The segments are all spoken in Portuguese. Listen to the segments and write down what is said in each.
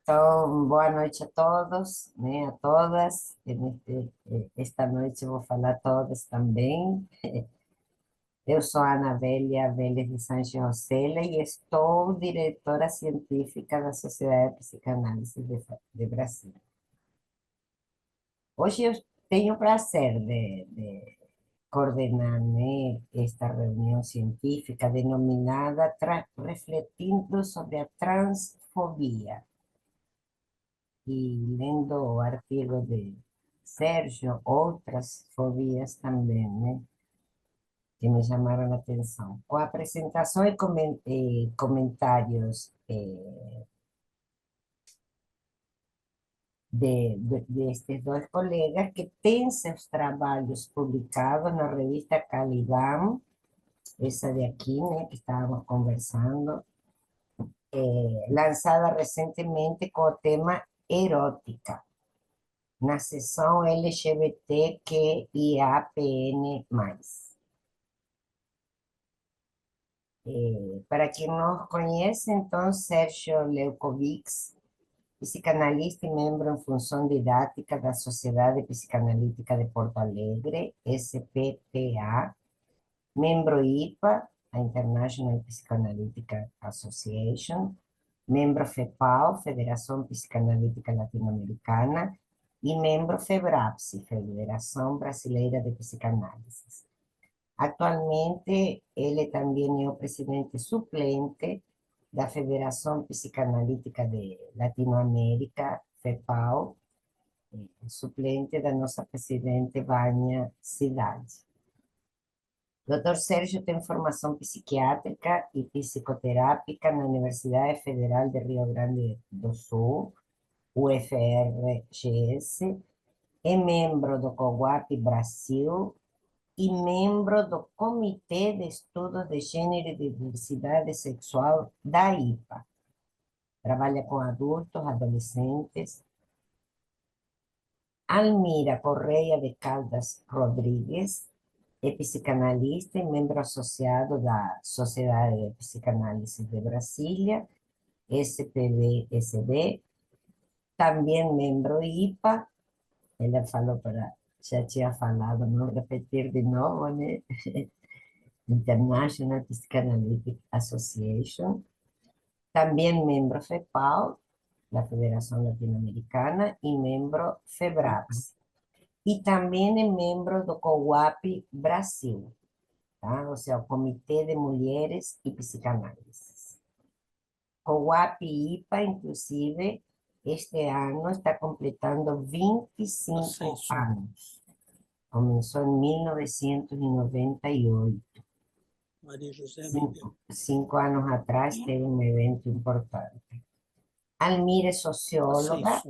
Então, boa noite a todos, né, a todas. Esta noite eu vou falar todas também. Eu sou Ana Amélia Vélez de Sanches Rosella e estou diretora científica da Sociedade de Psicanálise de Brasil. Hoje eu tenho o prazer de coordenar, né, esta reunião científica denominada Refletindo sobre a Transfobia. E lendo o artigo de Sérgio, outras fobias também, né, que me chamaram a atenção. Com a apresentação e comentários destes dois colegas que têm seus trabalhos publicados na revista Caliban, essa de aqui, né, que estávamos conversando, lançada recentemente com o tema erótica, na seção LGBTQIAPN+. Para quem não conhece, então, Sérgio Leukovics, psicanalista e membro em função didática da Sociedade Psicanalítica de Porto Alegre, SPPA, membro IPA, a International Psychoanalytic Association, membro FEPAL, Federação Psicanalítica Latino-Americana, e membro FEBRAPSI, Federação Brasileira de Psicanálise. Actualmente, ele também é o presidente suplente da Federação Psicanalítica de Latinoamérica, FEPAL, suplente da nossa presidente Vânia Cidade. Dr. Sérgio tem formação psiquiátrica e psicoterápica na Universidade Federal de Rio Grande do Sul, UFRGS, é membro do COGUAP Brasil e membro do Comitê de Estudos de Gênero e Diversidade Sexual da IPA. Trabalha com adultos, adolescentes. Almira Correia de Caldas Rodrigues é psicanalista e membro associado da Sociedade de Psicanálise de Brasília, SPB-SB, também membro IPA. Ela falou para, já tinha falado, não repetir de novo, né? International Psychoanalytic Association, também membro FEPAL, da Federação Latino-Americana, e membro FEBRAPS. E também é membro do COUAP Brasil, tá? Ou seja, o Comitê de Mulheres e Psicanálise. COUAP IPA, inclusive, este ano está completando 25 anos. Começou em 1998. Maria José Cinco anos atrás teve um evento importante. Almira é socióloga,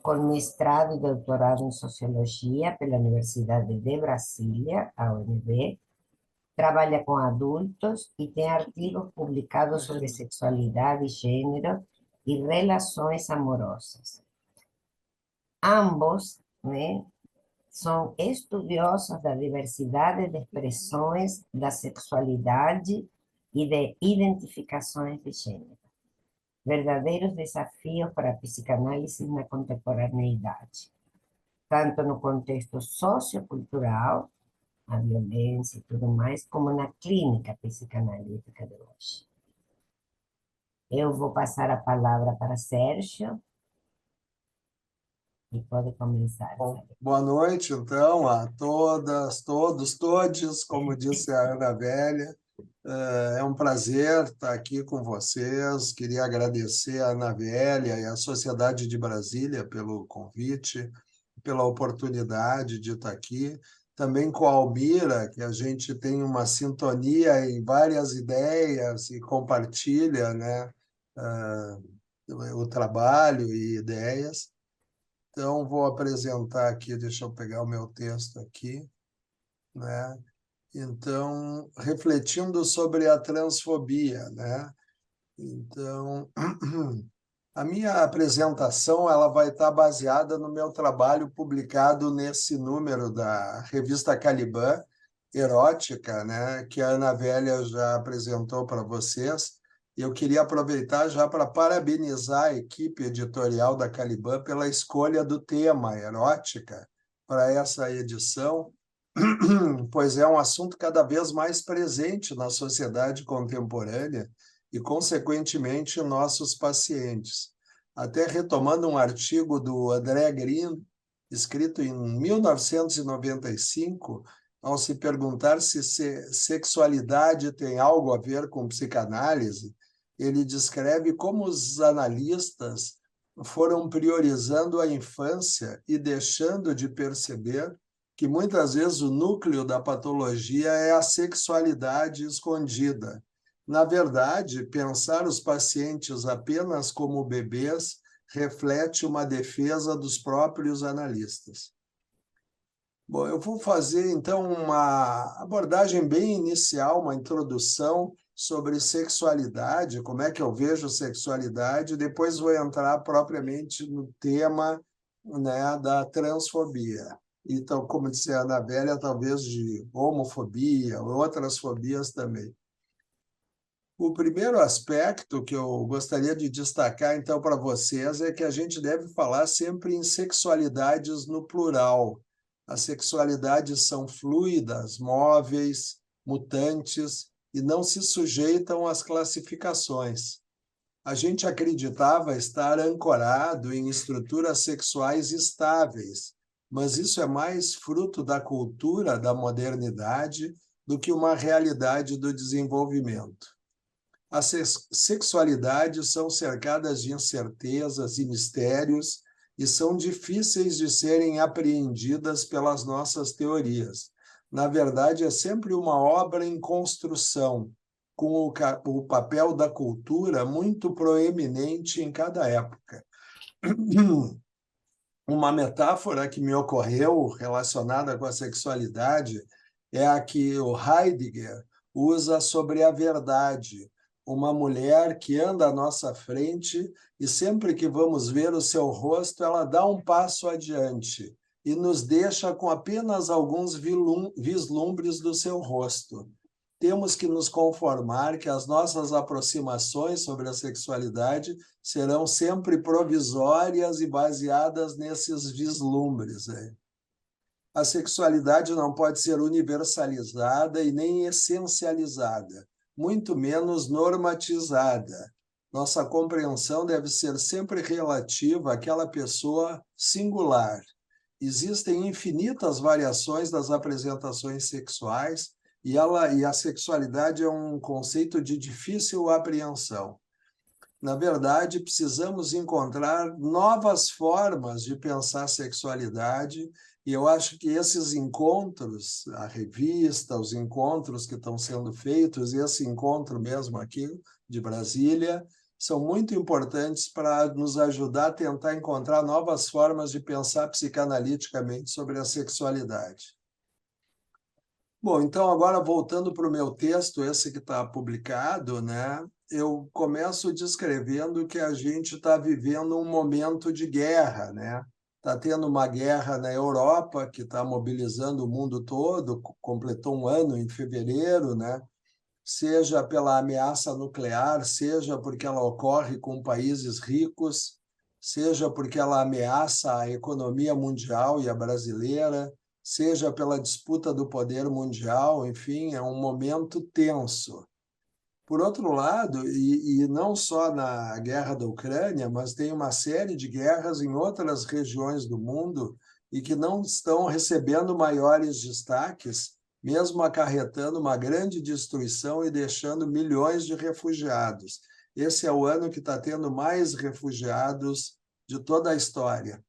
com mestrado e doutorado em sociologia pela Universidade de Brasília, a UNB. Trabalha com adultos e tem artigos publicados sobre sexualidade, gênero e relações amorosas. Ambos, né, são estudiosos da diversidade de expressões da sexualidade e de identificações de gênero. Verdadeiros desafios para a psicanálise na contemporaneidade, tanto no contexto sociocultural, a violência e tudo mais, como na clínica psicanalítica de hoje. Eu vou passar a palavra para Sérgio, e pode começar. Bom, boa noite, então, a todas, todos, todes, como disse a Ana Amélia. É um prazer estar aqui com vocês. Queria agradecer a Ana Amélia e a Sociedade de Brasília pelo convite, pela oportunidade de estar aqui. Também com a Almira, que a gente tem uma sintonia em várias ideias e compartilha, né, o trabalho e ideias. Então, vou apresentar aqui, deixa eu pegar o meu texto aqui, né? Então, refletindo sobre a transfobia, né? Então, a minha apresentação ela vai estar baseada no meu trabalho publicado nesse número da revista Caliban, Erótica, né? Que a Ana Amélia já apresentou para vocês. Eu queria aproveitar já para parabenizar a equipe editorial da Caliban pela escolha do tema erótica para essa edição, pois é um assunto cada vez mais presente na sociedade contemporânea e, consequentemente, em nossos pacientes. Até retomando um artigo do André Green, escrito em 1995, ao se perguntar se sexualidade tem algo a ver com psicanálise, ele descreve como os analistas foram priorizando a infância e deixando de perceber que muitas vezes o núcleo da patologia é a sexualidade escondida. Na verdade, pensar os pacientes apenas como bebês reflete uma defesa dos próprios analistas. Bom, eu vou fazer, então, uma abordagem bem inicial, uma introdução sobre sexualidade, como é que eu vejo sexualidade, depois vou entrar propriamente no tema, né, da transfobia. Então, como disse a Ana Bélia, talvez de homofobia, outras fobias também. O primeiro aspecto que eu gostaria de destacar, então, para vocês é que a gente deve falar sempre em sexualidades no plural. As sexualidades são fluidas, móveis, mutantes e não se sujeitam às classificações. A gente acreditava estar ancorado em estruturas sexuais estáveis, mas isso é mais fruto da cultura da modernidade do que uma realidade do desenvolvimento. As sexualidades são cercadas de incertezas e mistérios e são difíceis de serem apreendidas pelas nossas teorias. Na verdade, é sempre uma obra em construção, com o papel da cultura muito proeminente em cada época. Uma metáfora que me ocorreu relacionada com a sexualidade é a que o Heidegger usa sobre a verdade, uma mulher que anda à nossa frente e sempre que vamos ver o seu rosto, ela dá um passo adiante e nos deixa com apenas alguns vislumbres do seu rosto. Temos que nos conformar que as nossas aproximações sobre a sexualidade serão sempre provisórias e baseadas nesses vislumbres. A sexualidade não pode ser universalizada e nem essencializada, muito menos normatizada. Nossa compreensão deve ser sempre relativa àquela pessoa singular. Existem infinitas variações das apresentações sexuais e a sexualidade é um conceito de difícil apreensão. Na verdade, precisamos encontrar novas formas de pensar sexualidade, e eu acho que esses encontros, a revista, os encontros que estão sendo feitos, esse encontro mesmo aqui de Brasília, são muito importantes para nos ajudar a tentar encontrar novas formas de pensar psicanaliticamente sobre a sexualidade. Bom, então agora voltando para o meu texto, esse que está publicado, né? Eu começo descrevendo que a gente está vivendo um momento de guerra, né? Está tendo uma guerra na Europa que está mobilizando o mundo todo, completou um ano em fevereiro, né? Seja pela ameaça nuclear, seja porque ela ocorre com países ricos, seja porque ela ameaça a economia mundial e a brasileira, seja pela disputa do poder mundial, enfim, é um momento tenso. Por outro lado, e não só na guerra da Ucrânia, mas tem uma série de guerras em outras regiões do mundo e que não estão recebendo maiores destaques, mesmo acarretando uma grande destruição e deixando milhões de refugiados. Esse é o ano que está tendo mais refugiados de toda a história.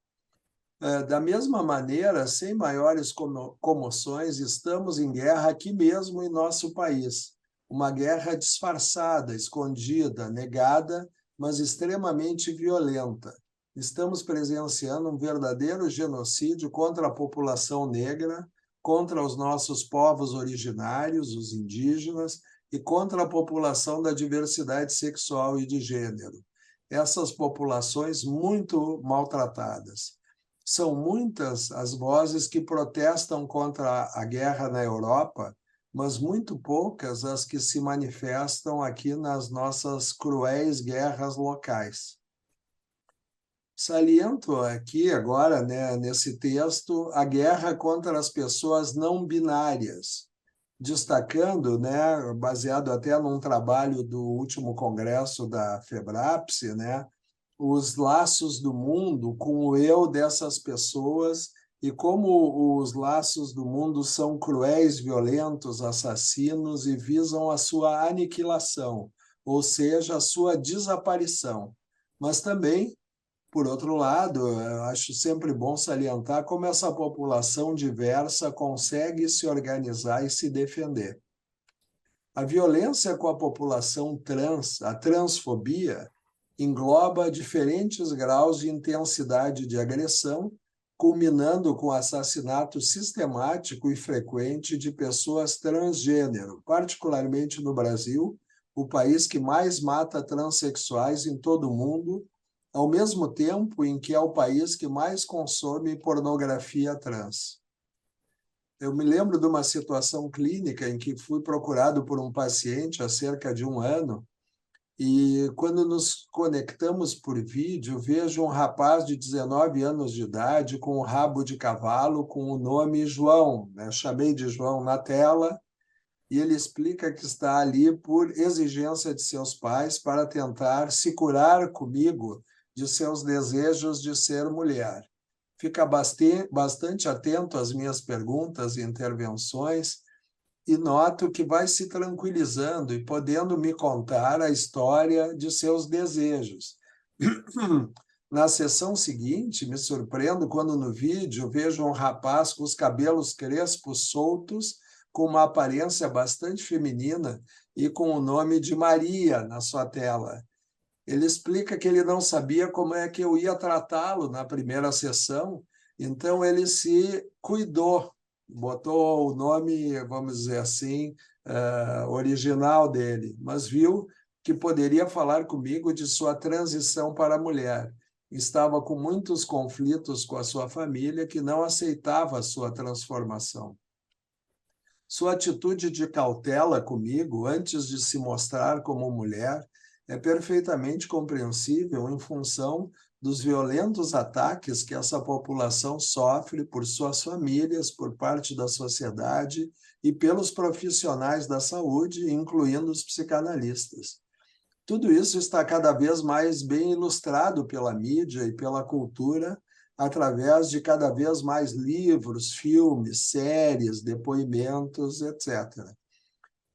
Da mesma maneira, sem maiores comoções, estamos em guerra aqui mesmo em nosso país. Uma guerra disfarçada, escondida, negada, mas extremamente violenta. Estamos presenciando um verdadeiro genocídio contra a população negra, contra os nossos povos originários, os indígenas, e contra a população da diversidade sexual e de gênero. Essas populações muito maltratadas. São muitas as vozes que protestam contra a guerra na Europa, mas muito poucas as que se manifestam aqui nas nossas cruéis guerras locais. Saliento aqui agora, né, nesse texto, a guerra contra as pessoas não binárias, destacando, né, baseado até num trabalho do último congresso da FEBRAPSE, né, os laços do mundo com o eu dessas pessoas e como os laços do mundo são cruéis, violentos, assassinos e visam a sua aniquilação, ou seja, a sua desaparição. Mas também, por outro lado, eu acho sempre bom salientar como essa população diversa consegue se organizar e se defender. A violência com a população trans, a transfobia, engloba diferentes graus de intensidade de agressão, culminando com o assassinato sistemático e frequente de pessoas transgênero, particularmente no Brasil, o país que mais mata transexuais em todo o mundo, ao mesmo tempo em que é o país que mais consome pornografia trans. Eu me lembro de uma situação clínica em que fui procurado por um paciente há cerca de um ano, e quando nos conectamos por vídeo, vejo um rapaz de 19 anos de idade com um rabo de cavalo com o nome João, né? Chamei de João na tela, e ele explica que está ali por exigência de seus pais para tentar se curar comigo de seus desejos de ser mulher. Fica bastante atento às minhas perguntas e intervenções e noto que vai se tranquilizando e podendo me contar a história de seus desejos. Na sessão seguinte, me surpreendo quando no vídeo vejo um rapaz com os cabelos crespos soltos, com uma aparência bastante feminina e com o nome de Maria na sua tela. Ele explica que ele não sabia como é que eu ia tratá-lo na primeira sessão, então ele se cuidou, botou o nome, vamos dizer assim, original dele, mas viu que poderia falar comigo de sua transição para a mulher. Estava com muitos conflitos com a sua família, que não aceitava a sua transformação. Sua atitude de cautela comigo, antes de se mostrar como mulher, é perfeitamente compreensível em função dos violentos ataques que essa população sofre por suas famílias, por parte da sociedade e pelos profissionais da saúde, incluindo os psicanalistas. Tudo isso está cada vez mais bem ilustrado pela mídia e pela cultura, através de cada vez mais livros, filmes, séries, depoimentos, etc.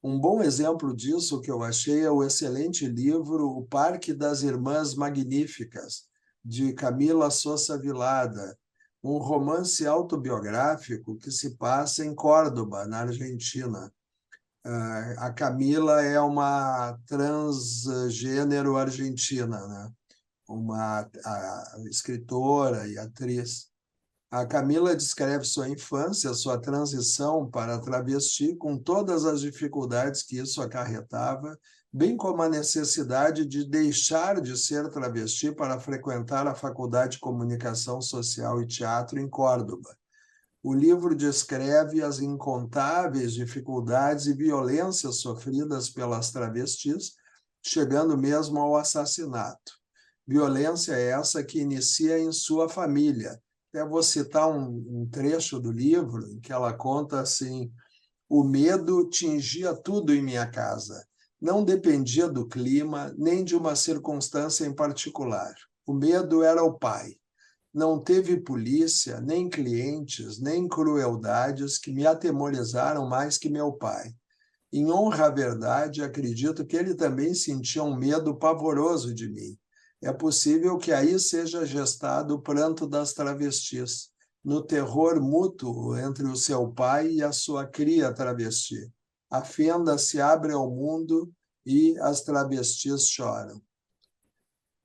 Um bom exemplo disso que eu achei é o excelente livro O Parque das Irmãs Magníficas, de Camila Sosa Vilada, um romance autobiográfico que se passa em Córdoba, na Argentina. A Camila é uma transgênero argentina, né? Uma escritora e atriz. A Camila descreve sua infância, sua transição para travesti, com todas as dificuldades que isso acarretava, bem como a necessidade de deixar de ser travesti para frequentar a Faculdade de Comunicação Social e Teatro em Córdoba. O livro descreve as incontáveis dificuldades e violências sofridas pelas travestis, chegando mesmo ao assassinato. Violência essa que inicia em sua família. Eu vou citar um trecho do livro em que ela conta assim: o medo tingia tudo em minha casa. Não dependia do clima, nem de uma circunstância em particular. O medo era o pai. Não teve polícia, nem clientes, nem crueldades que me atemorizaram mais que meu pai. Em honra à verdade, acredito que ele também sentia um medo pavoroso de mim. É possível que aí seja gestado o pranto das travestis, no terror mútuo entre o seu pai e a sua cria travesti. A fenda se abre ao mundo e as travestis choram.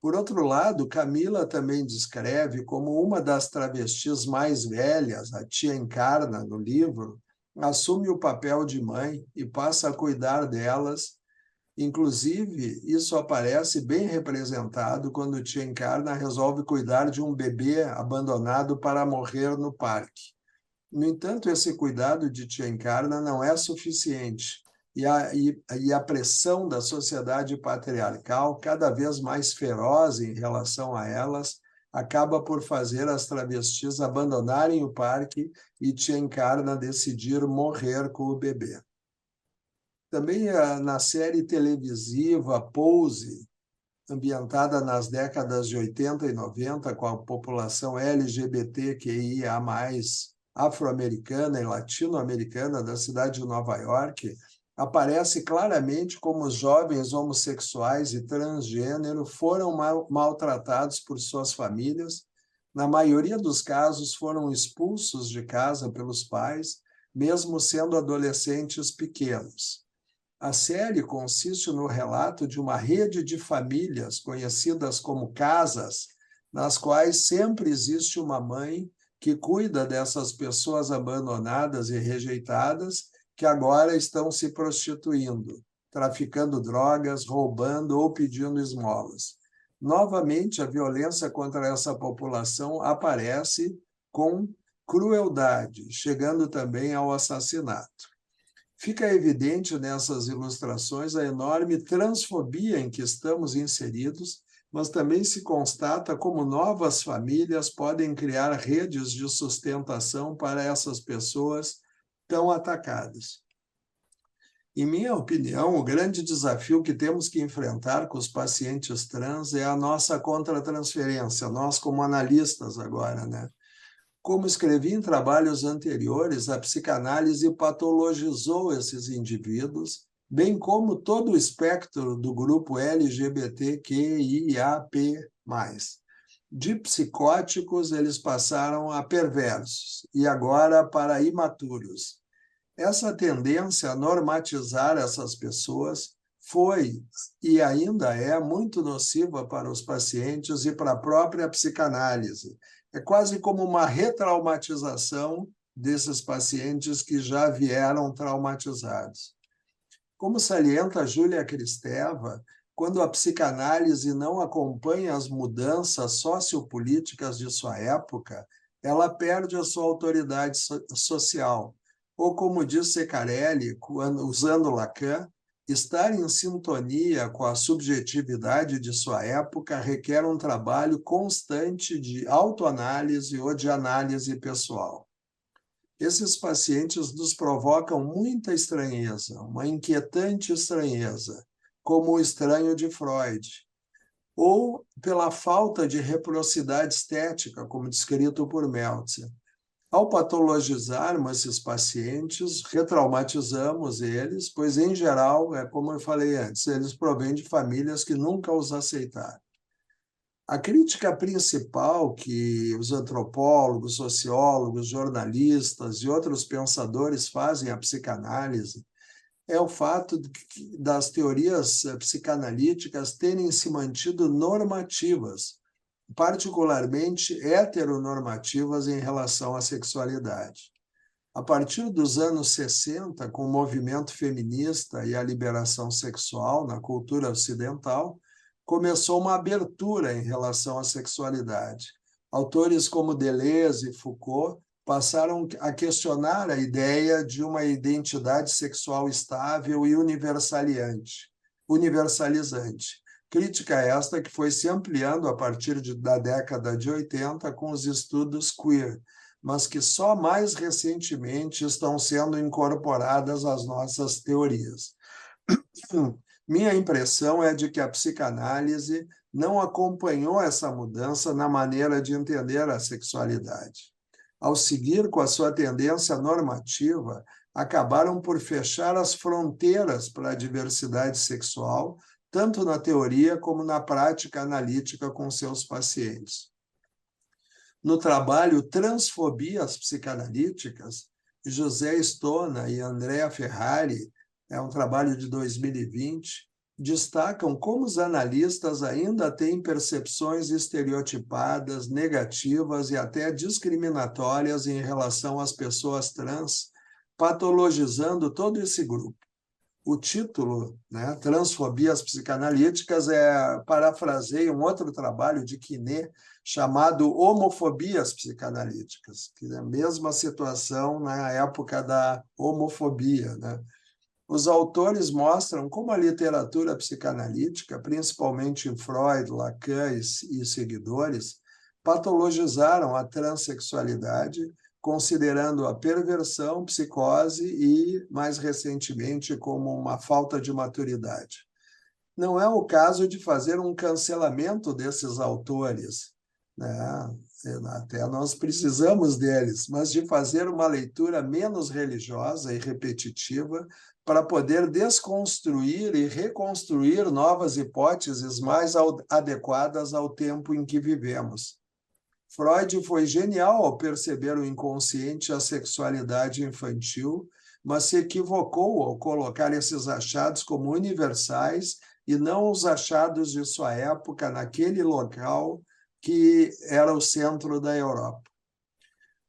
Por outro lado, Camila também descreve como uma das travestis mais velhas, a tia Encarna, no livro, assume o papel de mãe e passa a cuidar delas. Inclusive, isso aparece bem representado quando tia Encarna resolve cuidar de um bebê abandonado para morrer no parque. No entanto, esse cuidado de tia Encarna não é suficiente, e a pressão da sociedade patriarcal, cada vez mais feroz em relação a elas, acaba por fazer as travestis abandonarem o parque e tia Encarna decidir morrer com o bebê. Também na série televisiva Pose, ambientada nas décadas de 80 e 90, com a população LGBTQIA+, afro-americana e latino-americana da cidade de Nova York, aparece claramente como os jovens homossexuais e transgênero foram maltratados por suas famílias. Na maioria dos casos, foram expulsos de casa pelos pais, mesmo sendo adolescentes pequenos. A série consiste no relato de uma rede de famílias, conhecidas como casas, nas quais sempre existe uma mãe que cuida dessas pessoas abandonadas e rejeitadas, que agora estão se prostituindo, traficando drogas, roubando ou pedindo esmolas. Novamente, a violência contra essa população aparece com crueldade, chegando também ao assassinato. Fica evidente nessas ilustrações a enorme transfobia em que estamos inseridos, mas também se constata como novas famílias podem criar redes de sustentação para essas pessoas tão atacadas. Em minha opinião, o grande desafio que temos que enfrentar com os pacientes trans é a nossa contratransferência, nós como analistas agora, né? Como escrevi em trabalhos anteriores, a psicanálise patologizou esses indivíduos, bem como todo o espectro do grupo LGBTQIAP+. De psicóticos, eles passaram a perversos e agora para imaturos. Essa tendência a normatizar essas pessoas foi e ainda é muito nociva para os pacientes e para a própria psicanálise. É quase como uma retraumatização desses pacientes que já vieram traumatizados. Como salienta Júlia Kristeva, quando a psicanálise não acompanha as mudanças sociopolíticas de sua época, ela perde a sua autoridade social. Ou, como diz Ceccarelli, usando Lacan, estar em sintonia com a subjetividade de sua época requer um trabalho constante de autoanálise ou de análise pessoal. Esses pacientes nos provocam muita estranheza, uma inquietante estranheza, como o estranho de Freud, ou pela falta de reciprocidade estética, como descrito por Meltzer. Ao patologizarmos esses pacientes, retraumatizamos eles, pois, em geral, como eu falei antes, eles provêm de famílias que nunca os aceitaram. A crítica principal que os antropólogos, sociólogos, jornalistas e outros pensadores fazem à psicanálise é o fato das teorias psicanalíticas terem se mantido normativas, particularmente heteronormativas em relação à sexualidade. A partir dos anos 60, com o movimento feminista e a liberação sexual na cultura ocidental, começou uma abertura em relação à sexualidade. Autores como Deleuze e Foucault passaram a questionar a ideia de uma identidade sexual estável e universalizante. Crítica esta que foi se ampliando a partir da década de 80 com os estudos queer, mas que só mais recentemente estão sendo incorporadas às nossas teorias. Minha impressão é de que a psicanálise não acompanhou essa mudança na maneira de entender a sexualidade. Ao seguir com a sua tendência normativa, acabaram por fechar as fronteiras para a diversidade sexual, tanto na teoria como na prática analítica com seus pacientes. No trabalho Transfobias Psicanalíticas, José Stona e Andrea Ferrari, é um trabalho de 2020, destacam como os analistas ainda têm percepções estereotipadas, negativas e até discriminatórias em relação às pessoas trans, patologizando todo esse grupo. O título, né, Transfobias Psicanalíticas, parafraseia um outro trabalho de Quinet chamado Homofobias Psicanalíticas, que é a mesma situação na época da homofobia, né? Os autores mostram como a literatura psicanalítica, principalmente Freud, Lacan e seguidores, patologizaram a transexualidade, considerando a perversão, psicose e, mais recentemente, como uma falta de maturidade. Não é o caso de fazer um cancelamento desses autores, né? Até nós precisamos deles, mas de fazer uma leitura menos religiosa e repetitiva para poder desconstruir e reconstruir novas hipóteses mais adequadas ao tempo em que vivemos. Freud foi genial ao perceber o inconsciente e a sexualidade infantil, mas se equivocou ao colocar esses achados como universais e não os achados de sua época naquele local que era o centro da Europa.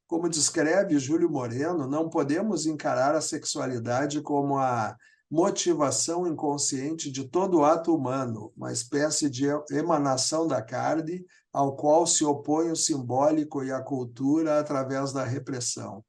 Como descreve Júlio Moreno, não podemos encarar a sexualidade como a motivação inconsciente de todo ato humano, uma espécie de emanação da carne, ao qual se opõe o simbólico e a cultura através da repressão.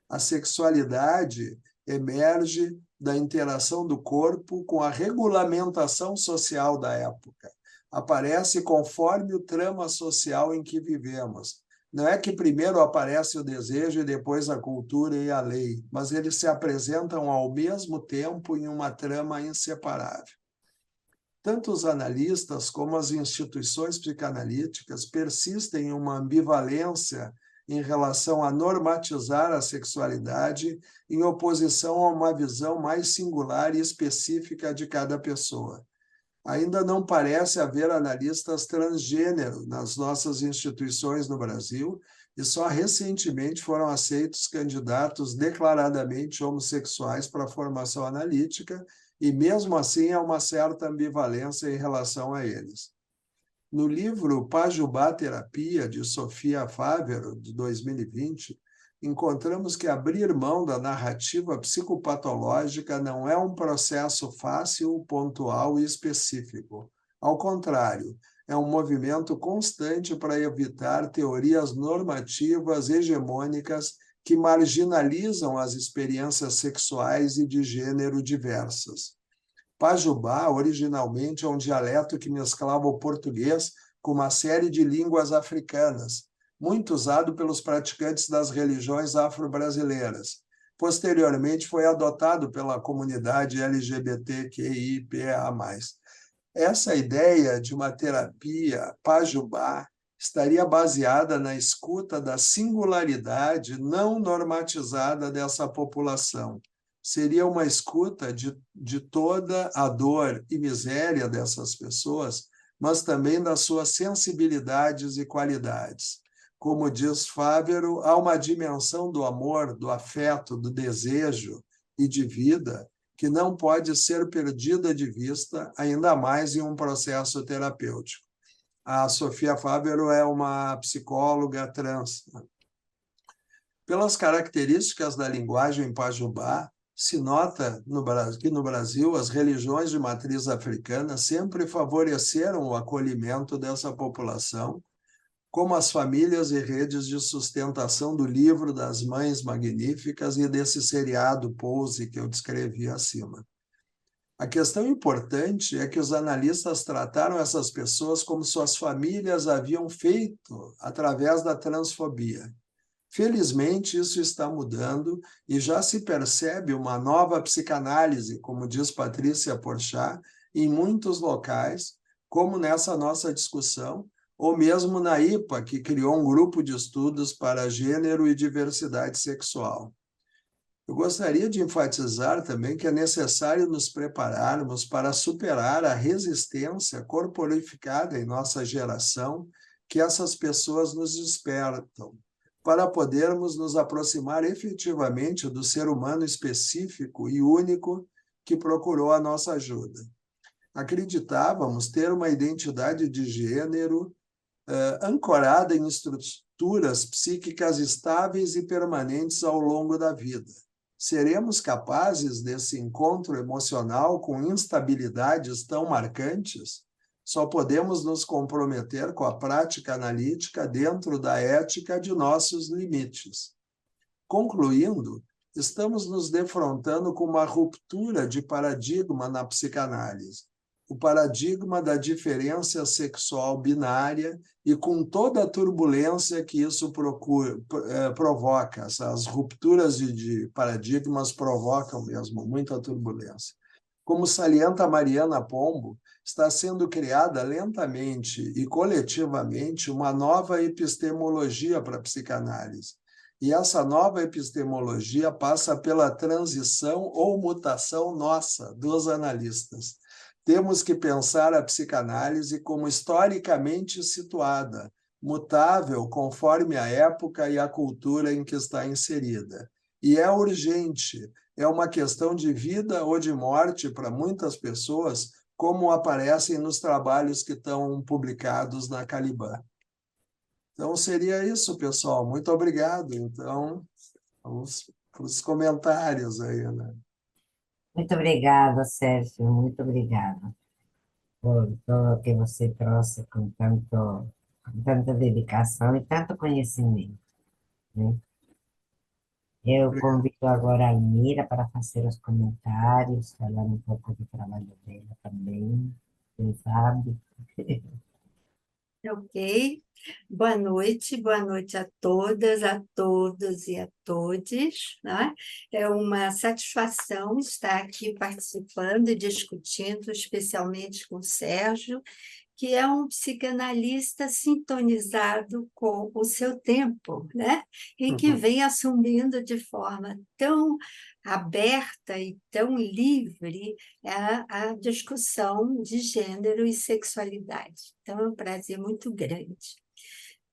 A sexualidade emerge da interação do corpo com a regulamentação social da época. Aparece conforme o trama social em que vivemos. Não é que primeiro aparece o desejo e depois a cultura e a lei, mas eles se apresentam ao mesmo tempo em uma trama inseparável. Tanto os analistas como as instituições psicanalíticas persistem em uma ambivalência em relação a normatizar a sexualidade em oposição a uma visão mais singular e específica de cada pessoa. Ainda não parece haver analistas transgênero nas nossas instituições no Brasil e só recentemente foram aceitos candidatos declaradamente homossexuais para a formação analítica e, mesmo assim, há uma certa ambivalência em relação a eles. No livro Pajubá Terapia, de Sofia Fávero, de 2020, encontramos que abrir mão da narrativa psicopatológica não é um processo fácil, pontual e específico. Ao contrário, é um movimento constante para evitar teorias normativas hegemônicas que marginalizam as experiências sexuais e de gênero diversas. Pajubá, originalmente, é um dialeto que mesclava o português com uma série de línguas africanas, muito usado pelos praticantes das religiões afro-brasileiras. Posteriormente, foi adotado pela comunidade LGBTQIA+. Essa ideia de uma terapia pajubá estaria baseada na escuta da singularidade não normatizada dessa população. Seria uma escuta de toda a dor e miséria dessas pessoas, mas também das suas sensibilidades e qualidades. Como diz Fávero, há uma dimensão do amor, do afeto, do desejo e de vida que não pode ser perdida de vista, ainda mais em um processo terapêutico. A Sofia Fávero é uma psicóloga trans. Pelas características da linguagem pajubá, se nota que no Brasil as religiões de matriz africana sempre favoreceram o acolhimento dessa população, como as famílias e redes de sustentação do livro das Mães Magníficas e desse seriado Pose que eu descrevi acima. A questão importante é que os analistas trataram essas pessoas como suas famílias haviam feito através da transfobia. Felizmente, isso está mudando e já se percebe uma nova psicanálise, como diz Patrícia Porchat, em muitos locais, como nessa nossa discussão, ou mesmo na IPA, que criou um grupo de estudos para gênero e diversidade sexual. Eu gostaria de enfatizar também que é necessário nos prepararmos para superar a resistência corporificada em nossa geração que essas pessoas nos despertam, para podermos nos aproximar efetivamente do ser humano específico e único que procurou a nossa ajuda. Acreditávamos ter uma identidade de gênero ancorada em estruturas psíquicas estáveis e permanentes ao longo da vida. seremos capazes desse encontro emocional com instabilidades tão marcantes? Só podemos nos comprometer com a prática analítica dentro da ética de nossos limites. Concluindo, estamos nos defrontando com uma ruptura de paradigma na psicanálise, o paradigma da diferença sexual binária e com toda a turbulência que isso provoca. Essas rupturas de paradigmas provocam mesmo muita turbulência. Como salienta Mariana Pombo, está sendo criada lentamente e coletivamente uma nova epistemologia para a psicanálise. E essa nova epistemologia passa pela transição ou mutação nossa, dos analistas. Temos que pensar a psicanálise como historicamente situada, mutável conforme a época e a cultura em que está inserida. E é urgente, é uma questão de vida ou de morte para muitas pessoas, como aparecem nos trabalhos que estão publicados na Caliban. Então, seria isso, pessoal. Muito obrigado. Então, vamos para os comentários aí, né? Muito obrigada, Sérgio, muito obrigada por tudo que você trouxe com tanta dedicação e tanto conhecimento, né? Eu convido agora a Almira para fazer os comentários, falar um pouco do trabalho dela também, quem sabe. Ok. Boa noite a todas, a todos e a todes, né? É uma satisfação estar aqui participando e discutindo, especialmente com o Sérgio, que é um psicanalista sintonizado com o seu tempo, né? E que vem assumindo de forma tão aberta e tão livre a discussão de gênero e sexualidade. Então, é um prazer muito grande.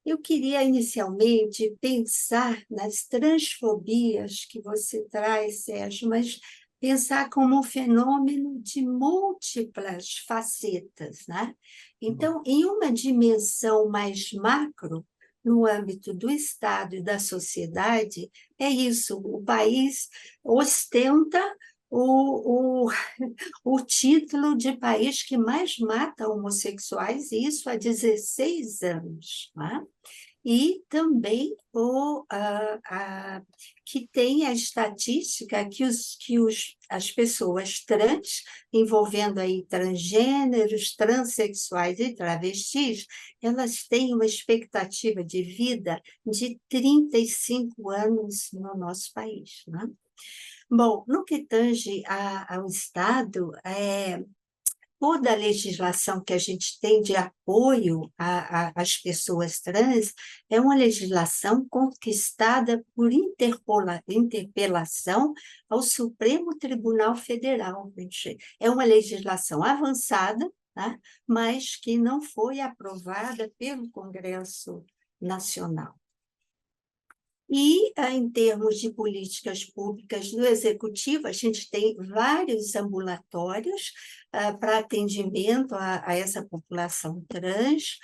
Eu queria, inicialmente, pensar nas transfobias que você traz, Sérgio, mas pensar como um fenômeno de múltiplas facetas, né? Então, em uma dimensão mais macro, no âmbito do Estado e da sociedade, é isso, o país ostenta o título de país que mais mata homossexuais, e isso há 16 anos, né? E também que tem a estatística que as pessoas trans, envolvendo aí transgêneros, transexuais e travestis, elas têm uma expectativa de vida de 35 anos no nosso país, né? Bom, no que tange ao Estado, toda a legislação que a gente tem de apoio às pessoas trans é uma legislação conquistada por interpelação ao Supremo Tribunal Federal. É uma legislação avançada, tá? Mas que não foi aprovada pelo Congresso Nacional. E, em termos de políticas públicas do Executivo, a gente tem vários ambulatórios para atendimento a essa população trans,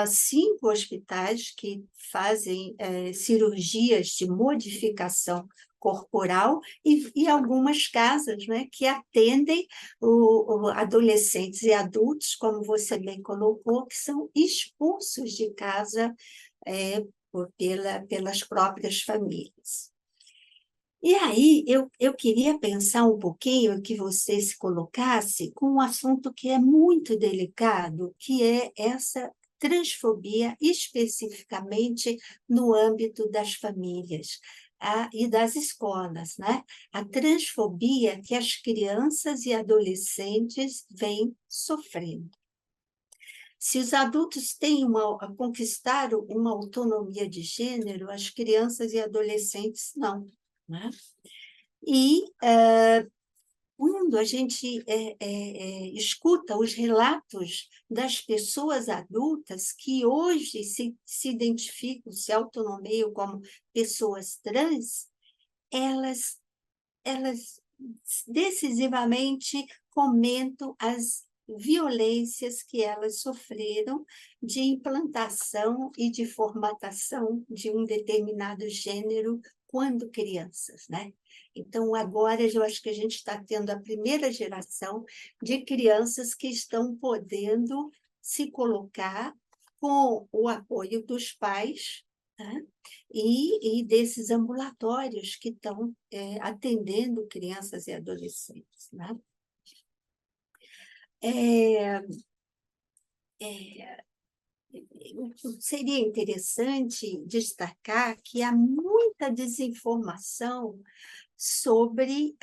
5 hospitais que fazem cirurgias de modificação corporal e algumas casas, né, que atendem adolescentes e adultos, como você bem colocou, que são expulsos de casa pelas próprias famílias. E aí, eu queria pensar um pouquinho que você se colocasse com um assunto que é muito delicado, que é essa transfobia, especificamente no âmbito das famílias e das escolas, né? A transfobia que as crianças e adolescentes vêm sofrendo. Se os adultos conquistaram uma autonomia de gênero, as crianças e adolescentes não, né? E quando a gente escuta os relatos das pessoas adultas que hoje se identificam, se autonomeiam como pessoas trans, elas decisivamente comentam as violências que elas sofreram de implantação e de formatação de um determinado gênero quando crianças, né? Então, agora eu acho que a gente está tendo a primeira geração de crianças que estão podendo se colocar com o apoio dos pais, né? E desses ambulatórios que estão atendendo crianças e adolescentes, né? Seria interessante destacar que há muita desinformação sobre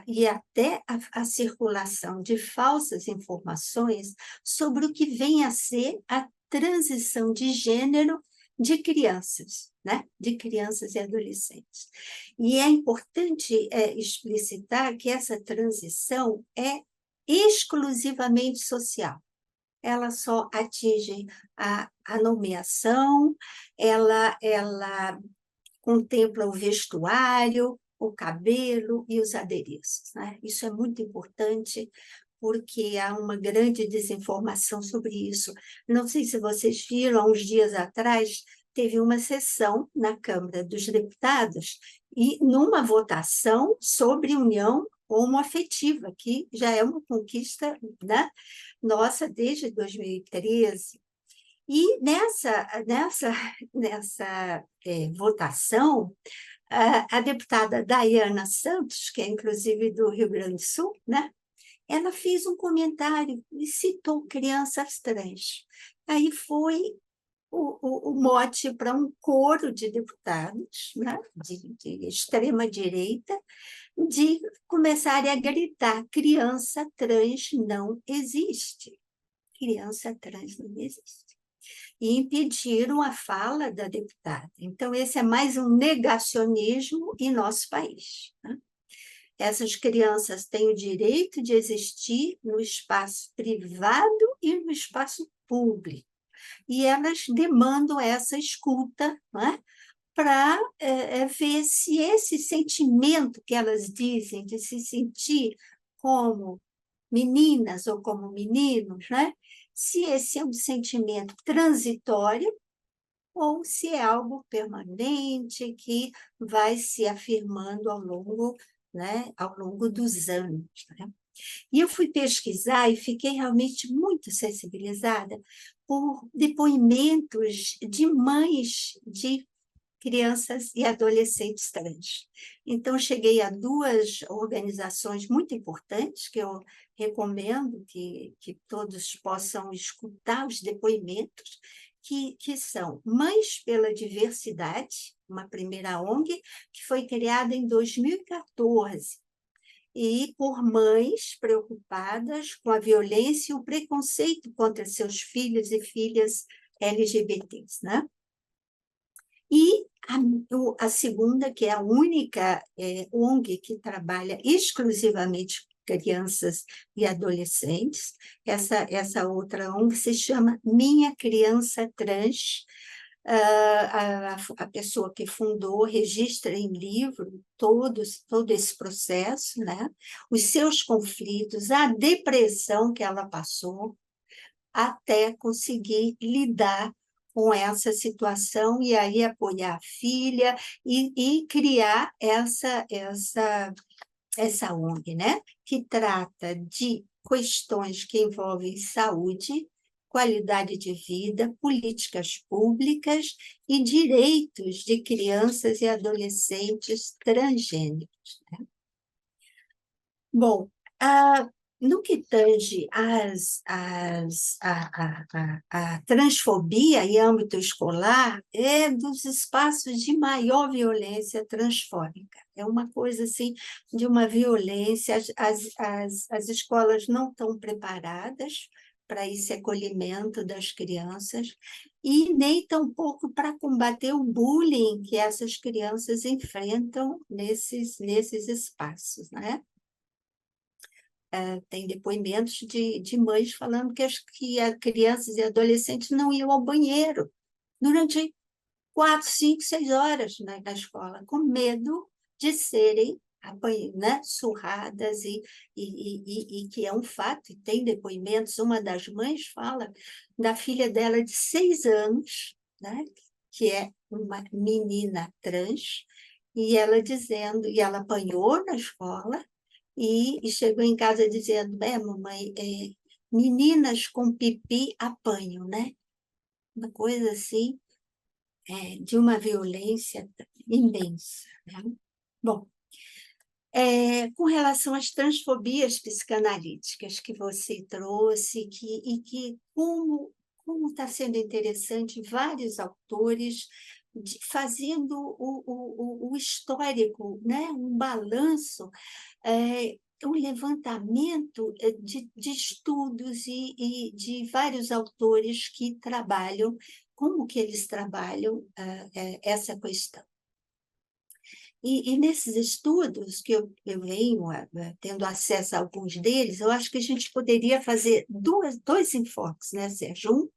e até a circulação de falsas informações sobre o que vem a ser a transição de gênero de crianças, né? De crianças e adolescentes. E é importante explicitar que essa transição é exclusivamente social. Ela só atinge a nomeação, ela contempla o vestuário, o cabelo e os adereços, né? Isso é muito importante, porque há uma grande desinformação sobre isso. Não sei se vocês viram, há uns dias atrás, teve uma sessão na Câmara dos Deputados e numa votação sobre união homoafetiva, que já é uma conquista, né, nossa desde 2013. E nessa votação, a deputada Dayana Santos, que é inclusive do Rio Grande do Sul, né, ela fez um comentário e citou crianças trans. Aí foi o mote para um coro de deputados, né, de extrema-direita, de começarem a gritar: criança trans não existe. Criança trans não existe. E impediram a fala da deputada. Então, esse é mais um negacionismo em nosso país, né? Essas crianças têm o direito de existir no espaço privado e no espaço público. E elas demandam essa escuta, né, para ver se esse sentimento que elas dizem de se sentir como meninas ou como meninos, né, se esse é um sentimento transitório ou se é algo permanente que vai se afirmando ao longo dos anos, né? E eu fui pesquisar e fiquei realmente muito sensibilizada por depoimentos de mães de crianças e adolescentes trans. Então, cheguei a duas organizações muito importantes, que eu recomendo que todos possam escutar os depoimentos, que são Mães pela Diversidade, uma primeira ONG, que foi criada em 2014, e por mães preocupadas com a violência e o preconceito contra seus filhos e filhas LGBTs, né? E a segunda, que é a única ONG que trabalha exclusivamente com crianças e adolescentes, essa outra ONG se chama Minha Criança Trans. A pessoa que fundou registra em livro todo esse processo, né? Os seus conflitos, a depressão que ela passou, até conseguir lidar com essa situação e aí apoiar a filha e criar essa ONG, né? Que trata de questões que envolvem saúde, qualidade de vida, políticas públicas e direitos de crianças e adolescentes transgêneros, né? Bom, no que tange a transfobia em âmbito escolar, é dos espaços de maior violência transfóbica. É uma coisa assim, de uma violência, as escolas não estão preparadas para esse acolhimento das crianças, e nem tampouco para combater o bullying que essas crianças enfrentam nesses espaços, né? Tem depoimentos de mães falando que as crianças e adolescentes não iam ao banheiro durante 4, 5, 6 horas, né, na escola, com medo de serem né, surradas, e que é um fato, e tem depoimentos. Uma das mães fala da filha dela de 6 anos, né, que é uma menina trans, e ela dizendo, e ela apanhou na escola, e chegou em casa dizendo, mamãe, meninas com pipi apanham, né? Uma coisa assim, de uma violência imensa, né? Bom, com relação às transfobias psicanalíticas que você trouxe, e que como está sendo interessante, vários autores fazendo o histórico, né? Um balanço, um levantamento de estudos e de vários autores que trabalham, como que eles trabalham essa questão. E nesses estudos, que eu venho tendo acesso a alguns deles, eu acho que a gente poderia fazer dois enfoques, né, Sérgio? Um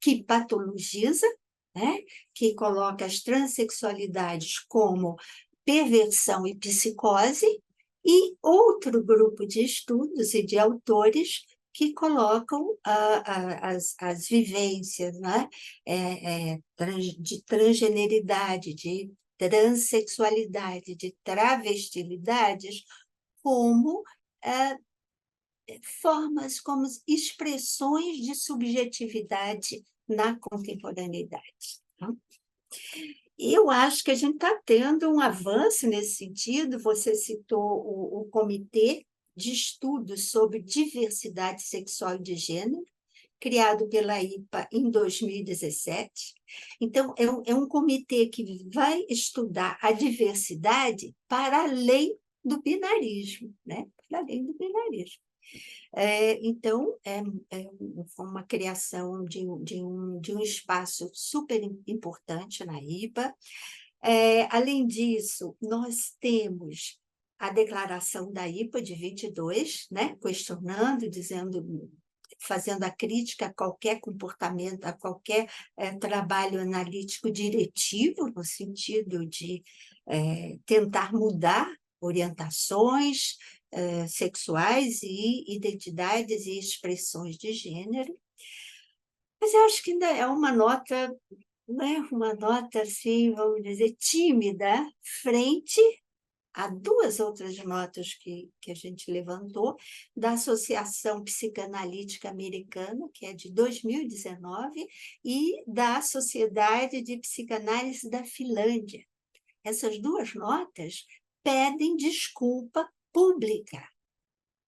que patologiza, né, que coloca as transexualidades como perversão e psicose, e outro grupo de estudos e de autores que colocam as vivências, né, de transgeneridade, de transexualidade, de travestilidades, como formas, como expressões de subjetividade na contemporaneidade. Tá? Eu acho que a gente está tendo um avanço nesse sentido. Você citou o Comitê de Estudos sobre Diversidade Sexual e de Gênero, criado pela IPA em 2017. Então, é um comitê que vai estudar a diversidade para além do binarismo, né? Para além do binarismo. Então, foi uma criação de um espaço super importante na IPA. Além disso, nós temos a declaração da IPA de 22, né? Questionando, dizendo, fazendo a crítica a qualquer comportamento, a qualquer trabalho analítico diretivo, no sentido de tentar mudar orientações sexuais e identidades e expressões de gênero. Mas eu acho que ainda é uma nota, né, uma nota, assim, vamos dizer, tímida, frente a duas outras notas que a gente levantou, da Associação Psicanalítica Americana, que é de 2019, e da Sociedade de Psicanálise da Finlândia. Essas duas notas pedem desculpa pública,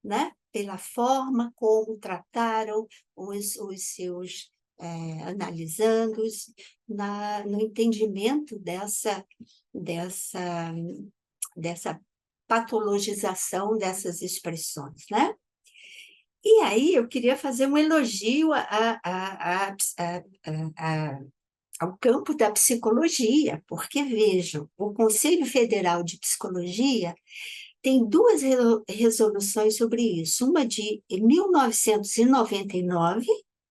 né? Pela forma como trataram os seus analisandos no entendimento dessa patologização dessas expressões, né? E aí eu queria fazer um elogio ao campo da psicologia, porque, vejam, o Conselho Federal de Psicologia tem duas resoluções sobre isso, uma de 1999,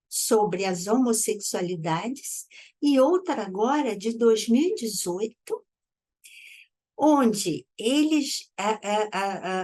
sobre as homossexualidades, e outra agora, de 2018, onde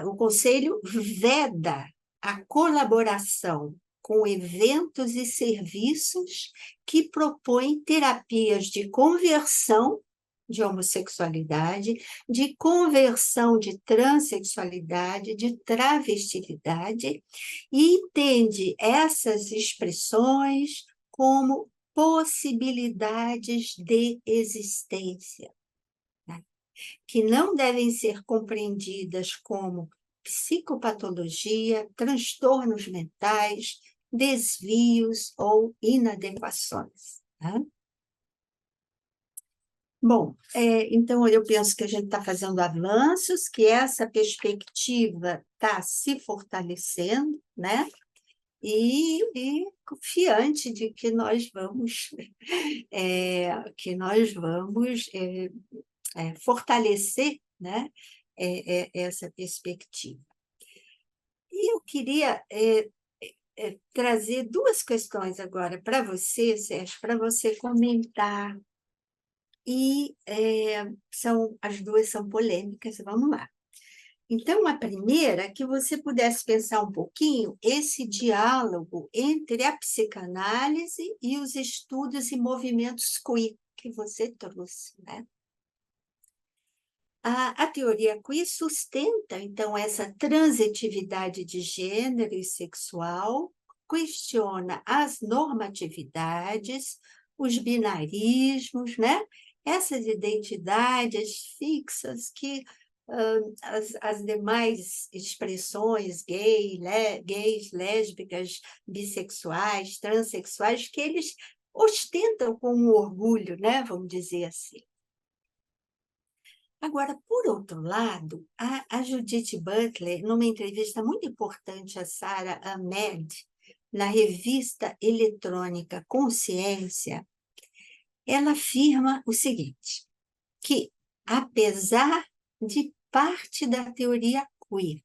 o Conselho veda a colaboração com eventos e serviços que propõem terapias de conversão de homossexualidade, de conversão de transexualidade, de travestilidade, e entende essas expressões como possibilidades de existência, que não devem ser compreendidas como psicopatologia, transtornos mentais, desvios ou inadequações. Tá? Bom, então eu penso que a gente está fazendo avanços, que essa perspectiva está se fortalecendo, né? E confiante de que nós vamos fortalecer, né, essa perspectiva. E eu queria trazer duas questões agora para você, Sérgio, para você comentar. E as duas são polêmicas, vamos lá. Então, a primeira, que você pudesse pensar um pouquinho esse diálogo entre a psicanálise e os estudos e movimentos queer que você trouxe, né? A teoria queer sustenta, então, essa transitividade de gênero e sexual, questiona as normatividades, os binarismos, né? Essas identidades fixas que as demais expressões gays, lésbicas, bissexuais, transexuais, que eles ostentam com um orgulho, né? Vamos dizer assim. Agora, por outro lado, a Judith Butler, numa entrevista muito importante a Sarah Ahmed, na revista eletrônica Consciência, ela afirma o seguinte, que, apesar de parte da teoria queer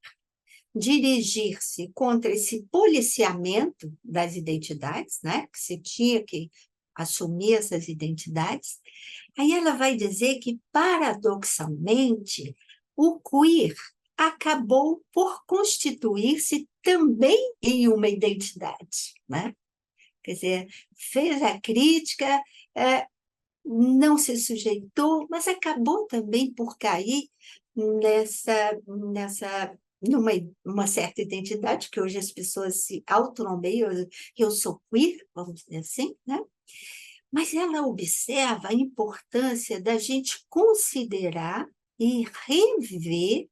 dirigir-se contra esse policiamento das identidades, né, que se tinha que assumir essas identidades, aí ela vai dizer que, paradoxalmente, o queer acabou por constituir-se também em uma identidade, né? Quer dizer, fez a crítica, não se sujeitou, mas acabou também por cair numa uma certa identidade, que hoje as pessoas se autonomeiam, eu sou queer, vamos dizer assim, né? Mas ela observa a importância da gente considerar e rever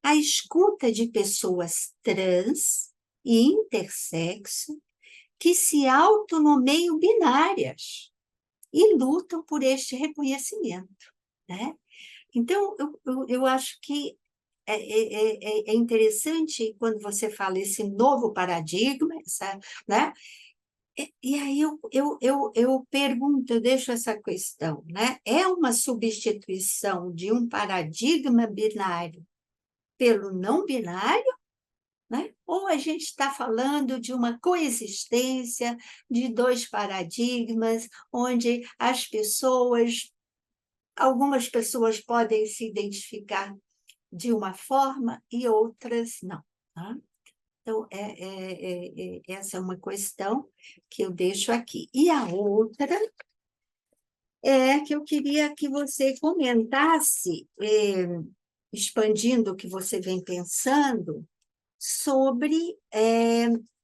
a escuta de pessoas trans e intersexo que se autonomeiam binárias e lutam por este reconhecimento, né? Então, eu acho que é interessante quando você fala esse novo paradigma, né? E aí eu pergunto, eu deixo essa questão, né? É uma substituição de um paradigma binário pelo não binário, né? Ou a gente está falando de uma coexistência de dois paradigmas, onde algumas pessoas podem se identificar de uma forma e outras não, tá? Então, essa é uma questão que eu deixo aqui. E a outra é que eu queria que você comentasse, expandindo o que você vem pensando, sobre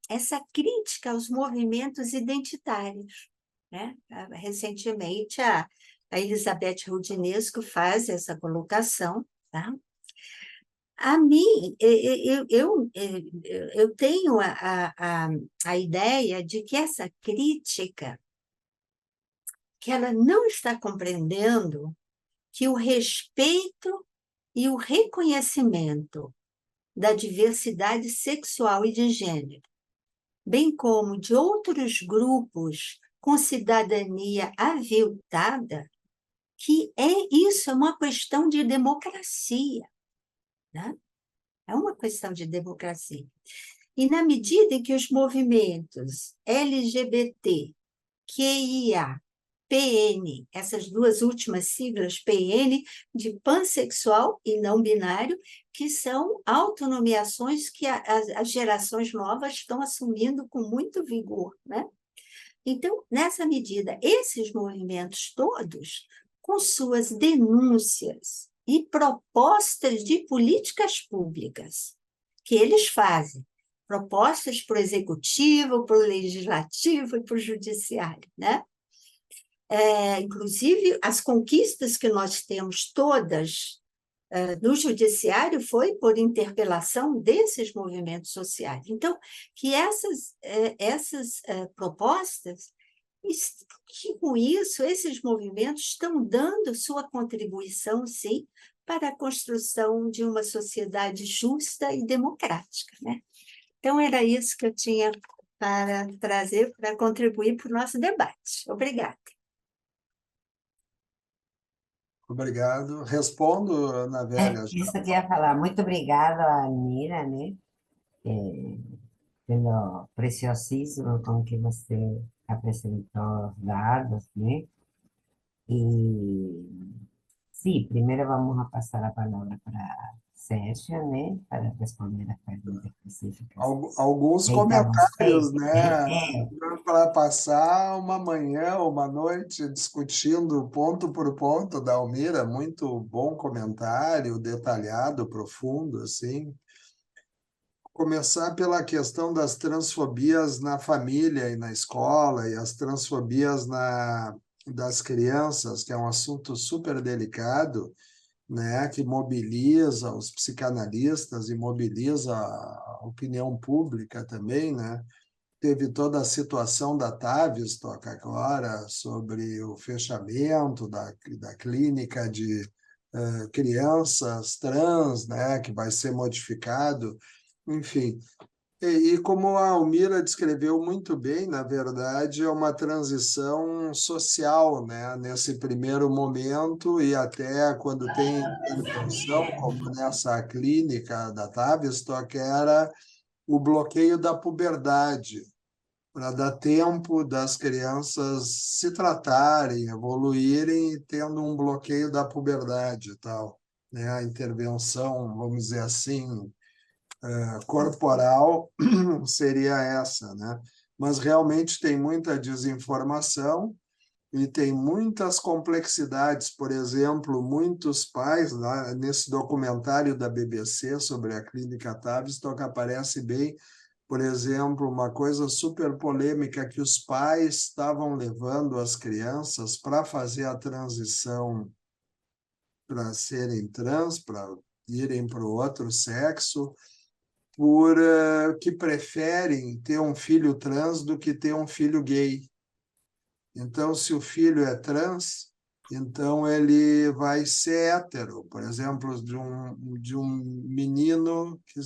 essa crítica aos movimentos identitários, né? Recentemente, a Elizabeth Roudinesco faz essa colocação, tá? A mim, eu tenho a ideia de que essa crítica, que ela não está compreendendo que o respeito e o reconhecimento da diversidade sexual e de gênero, bem como de outros grupos com cidadania aviltada, que isso é uma questão de democracia, né? É uma questão de democracia. E na medida em que os movimentos LGBT, QIA, PN, essas duas últimas siglas, PN, de pansexual e não binário, que são autonomiações que as gerações novas estão assumindo com muito vigor, né? Então, nessa medida, esses movimentos todos, com suas denúncias e propostas de políticas públicas que eles fazem, propostas para o executivo, para o legislativo e para o judiciário, né? Inclusive, as conquistas que nós temos todas no judiciário foi por interpelação desses movimentos sociais. Então, que essas propostas, que com isso, esses movimentos estão dando sua contribuição, sim, para a construção de uma sociedade justa e democrática, né? Então, era isso que eu tinha para trazer, para contribuir para o nosso debate. Obrigada. Obrigado. Respondo, Ana Velha. Isso que eu ia falar. Muito obrigada, Nira, né? Pelo preciosismo com que você apresentou os dados, né? E sim, primeiro vamos a passar a palavra para Sérgio, né, para responder as perguntas específicas. Alguns Eita, comentários, você, né? Para passar uma manhã ou uma noite discutindo ponto por ponto da Almira, muito bom comentário, detalhado, profundo, assim. Começar pela questão das transfobias na família e na escola, e as transfobias das crianças, que é um assunto super delicado, né, que mobiliza os psicanalistas e mobiliza a opinião pública também, né? Teve toda a situação da Tavistock agora sobre o fechamento da clínica de crianças trans, né, que vai ser modificado, enfim. E como a Almira descreveu muito bem, na verdade, é uma transição social, né? Nesse primeiro momento e até quando tem intervenção, como nessa clínica da Tavistock, era o bloqueio da puberdade, para dar tempo das crianças se tratarem, evoluírem, tendo um bloqueio da puberdade e tal, né? A intervenção, vamos dizer assim, corporal seria essa, né? Mas realmente tem muita desinformação e tem muitas complexidades. Por exemplo, muitos pais, lá nesse documentário da BBC sobre a clínica Tavistock, aparece bem, por exemplo, uma coisa super polêmica, que os pais estavam levando as crianças para fazer a transição para serem trans, para irem para o outro sexo, que preferem ter um filho trans do que ter um filho gay. Então, se o filho é trans, então ele vai ser hétero. Por exemplo, de um menino que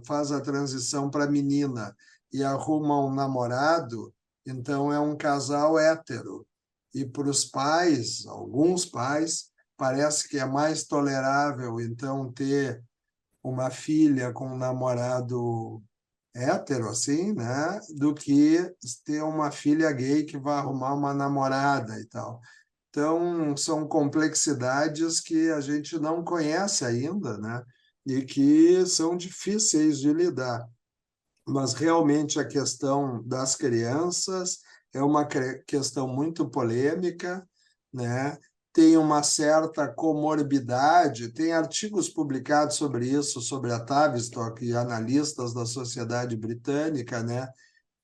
faz a transição para menina e arruma um namorado, então é um casal hétero. E para os pais, alguns pais, parece que é mais tolerável, então, ter uma filha com um namorado hétero, assim, né? Do que ter uma filha gay que vai arrumar uma namorada e tal. Então, são complexidades que a gente não conhece ainda, né? E que são difíceis de lidar. Mas realmente a questão das crianças é uma questão muito polêmica, né? Tem uma certa comorbidade, tem artigos publicados sobre isso, sobre a Tavistock e analistas da Sociedade Britânica, né?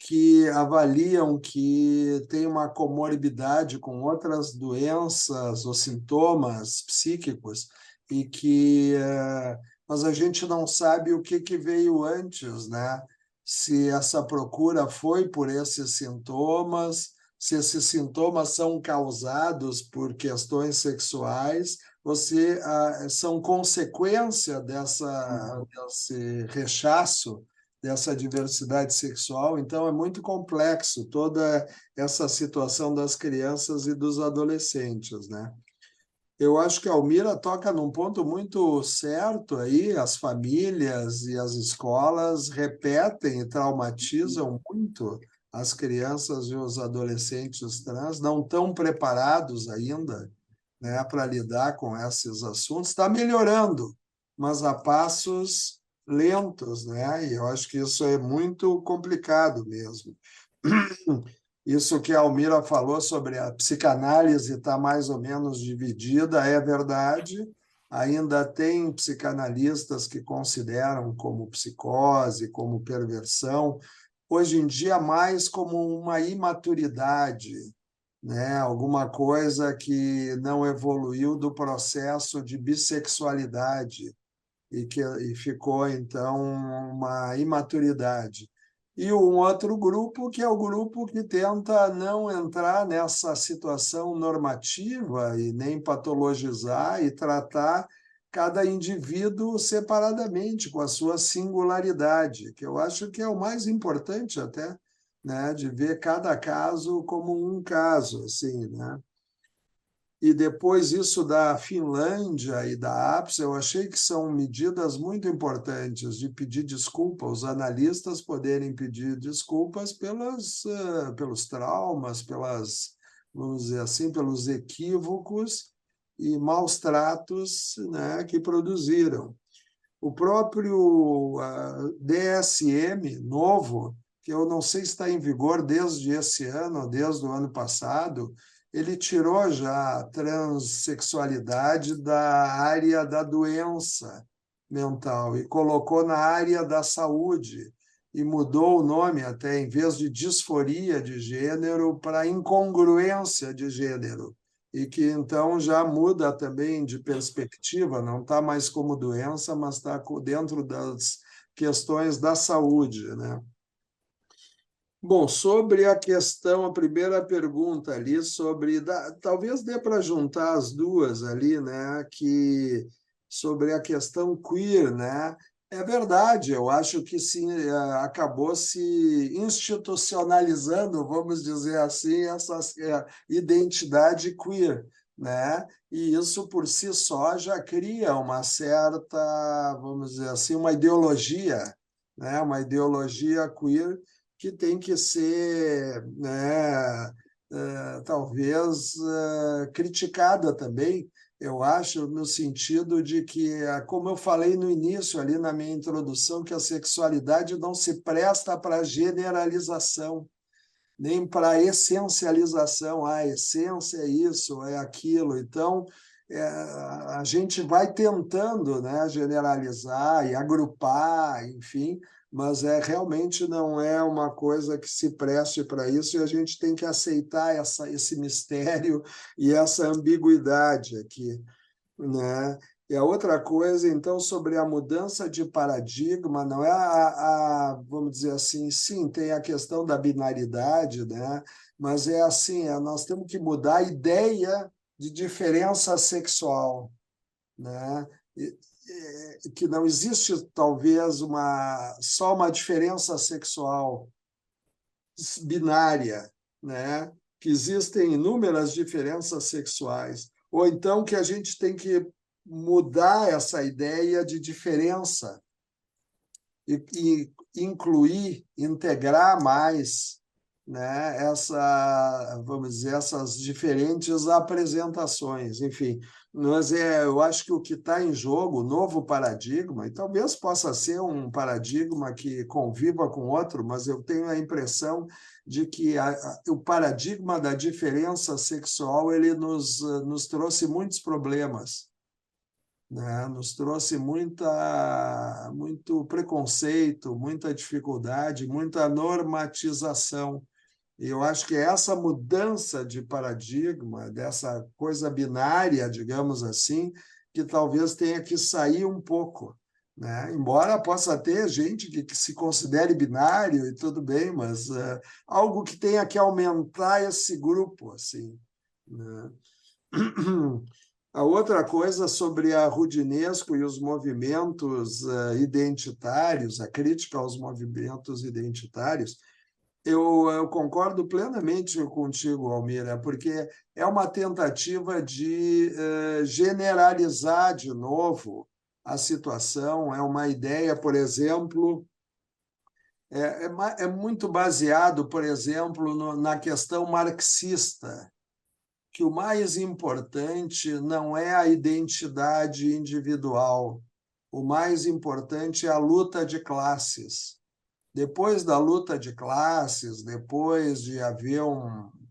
Que avaliam que tem uma comorbidade com outras doenças ou sintomas psíquicos e mas a gente não sabe o que veio antes, né? Se essa procura foi por esses sintomas, se esses sintomas são causados por questões sexuais, ou se são consequência desse rechaço, dessa diversidade sexual. Então, é muito complexo toda essa situação das crianças e dos adolescentes, né? Eu acho que a Almira toca num ponto muito certo aí, as famílias e as escolas repetem e traumatizam muito as crianças e os adolescentes trans, não estão preparados ainda, né, para lidar com esses assuntos. Está melhorando, mas a passos lentos, né? E eu acho que isso é muito complicado mesmo. Isso que a Almira falou sobre a psicanálise estar mais ou menos dividida é verdade. Ainda tem psicanalistas que consideram como psicose, como perversão, hoje em dia mais como uma imaturidade, né? Alguma coisa que não evoluiu do processo de bissexualidade e ficou, então, uma imaturidade. E um outro grupo, que é o grupo que tenta não entrar nessa situação normativa e nem patologizar e tratar cada indivíduo separadamente, com a sua singularidade, que eu acho que é o mais importante até, né, de ver cada caso como um caso, assim, né? E depois isso da Finlândia e da APS, eu achei que são medidas muito importantes de pedir desculpa, os analistas poderem pedir desculpas pelos traumas, vamos dizer assim, pelos equívocos e maus tratos, né, que produziram. O próprio DSM novo, que eu não sei se está em vigor desde esse ano ou desde o ano passado, ele tirou já a transexualidade da área da doença mental e colocou na área da saúde e mudou o nome até, em vez de disforia de gênero, para incongruência de gênero. E que então já muda também de perspectiva, não está mais como doença, mas está dentro das questões da saúde, né? Bom, sobre a questão, a primeira pergunta ali, talvez dê para juntar as duas ali, né? Que sobre a questão queer, né? É verdade, eu acho que sim, acabou se institucionalizando, vamos dizer assim, essa identidade queer, né? E isso por si só já cria uma certa, vamos dizer assim, uma ideologia, né? Uma ideologia queer que tem que ser, né, talvez, criticada também, eu acho, no sentido de que, como eu falei no início, ali na minha introdução, que a sexualidade não se presta para generalização, nem para essencialização. A essência é isso, é aquilo. Então, a gente vai tentando, né, generalizar e agrupar, enfim, mas realmente não é uma coisa que se preste para isso, e a gente tem que aceitar esse mistério e essa ambiguidade aqui, né? E a outra coisa, então, sobre a mudança de paradigma, não é vamos dizer assim, sim, tem a questão da binaridade, né? Mas é assim, nós temos que mudar a ideia de diferença sexual, né? Que não existe, talvez, só uma diferença sexual binária, né? Que existem inúmeras diferenças sexuais. Ou então que a gente tem que mudar essa ideia de diferença e incluir, integrar mais, né, vamos dizer, essas diferentes apresentações. Enfim, mas eu acho que o que está em jogo, o novo paradigma, e talvez possa ser um paradigma que conviva com outro, mas eu tenho a impressão de que o paradigma da diferença sexual ele nos trouxe muitos problemas, né? Nos trouxe muito preconceito, muita dificuldade, muita normatização. E eu acho que essa mudança de paradigma, dessa coisa binária, digamos assim, que talvez tenha que sair um pouco, né? Embora possa ter gente que se considere binário e tudo bem, mas algo que tenha que aumentar esse grupo, assim, né? A outra coisa sobre a Rudinesco e os movimentos identitários, a crítica aos movimentos identitários, eu concordo plenamente contigo, Almira, porque é uma tentativa de generalizar de novo a situação, é uma ideia, por exemplo, é muito baseado, por exemplo, na questão marxista, que o mais importante não é a identidade individual, o mais importante é a luta de classes. Depois da luta de classes, depois de haver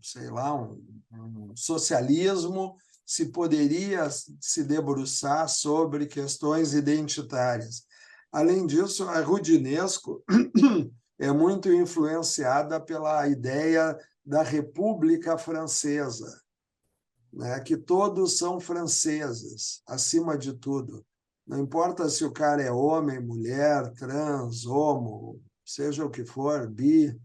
sei lá, um socialismo, se poderia se debruçar sobre questões identitárias. Além disso, a Rudinesco é muito influenciada pela ideia da República Francesa, né? Que todos são franceses, acima de tudo. Não importa se o cara é homem, mulher, trans, homo, seja o que for, bi,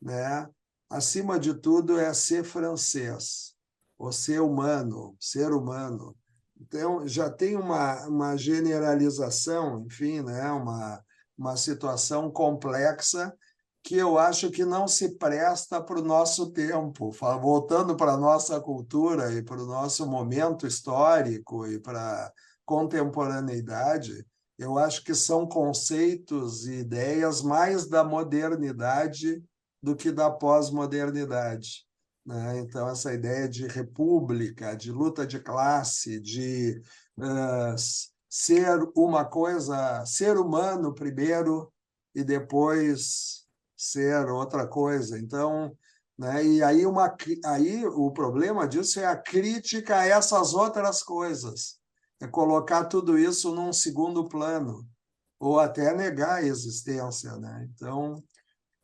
né? Acima de tudo é ser francês, ou ser humano, ser humano. Então, já tem uma generalização, enfim, né? Uma situação complexa que eu acho que não se presta para o nosso tempo. Voltando para a nossa cultura e para o nosso momento histórico e para a contemporaneidade, eu acho que são conceitos e ideias mais da modernidade do que da pós-modernidade, né? Então, essa ideia de república, de luta de classe, de ser uma coisa, ser humano primeiro e depois ser outra coisa. Então, né, e aí, aí o problema disso é a crítica a essas outras coisas, é colocar tudo isso num segundo plano, ou até negar a existência, né? Então,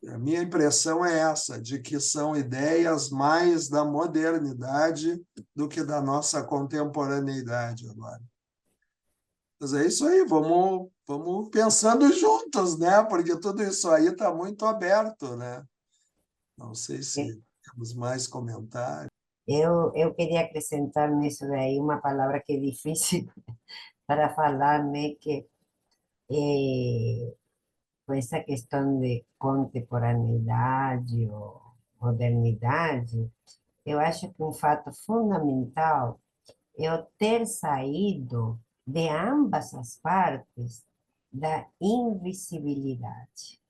a minha impressão é essa, de que são ideias mais da modernidade do que da nossa contemporaneidade agora. Mas é isso aí, vamos pensando juntos, né? Porque tudo isso aí está muito aberto, né? Não sei se temos mais comentários. Eu queria acrescentar nisso daí uma palavra que é difícil para falar, né? Que com essa questão de contemporaneidade ou modernidade, eu acho que um fato fundamental é o ter saído de ambas as partes da invisibilidade.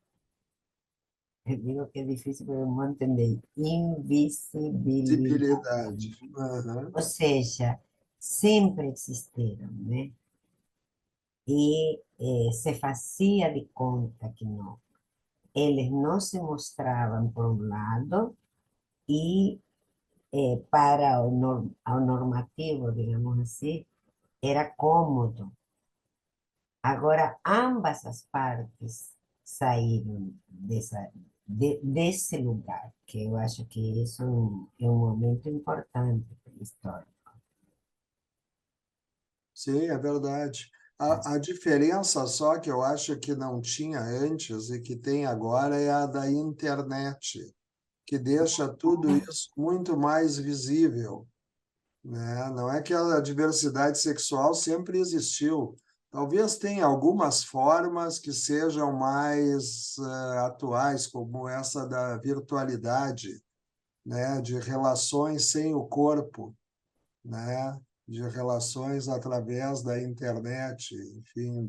Eu digo que é difícil porque eu não entender. Invisibilidade. Visibilidade. Uhum. Ou seja, sempre existiram, né? E se fazia de conta que não. Eles não se mostravam por um lado e para o normativo, digamos assim, era cômodo. Agora, ambas as partes saíram desse lugar, que eu acho que isso é um momento importante da história. Sim, é verdade. A diferença só que eu acho que não tinha antes e que tem agora é a da internet, que deixa tudo isso muito mais visível, né? Não é que a diversidade sexual sempre existiu. Talvez tenha algumas formas que sejam mais atuais, como essa da virtualidade, né? De relações sem o corpo, né? De relações através da internet, enfim,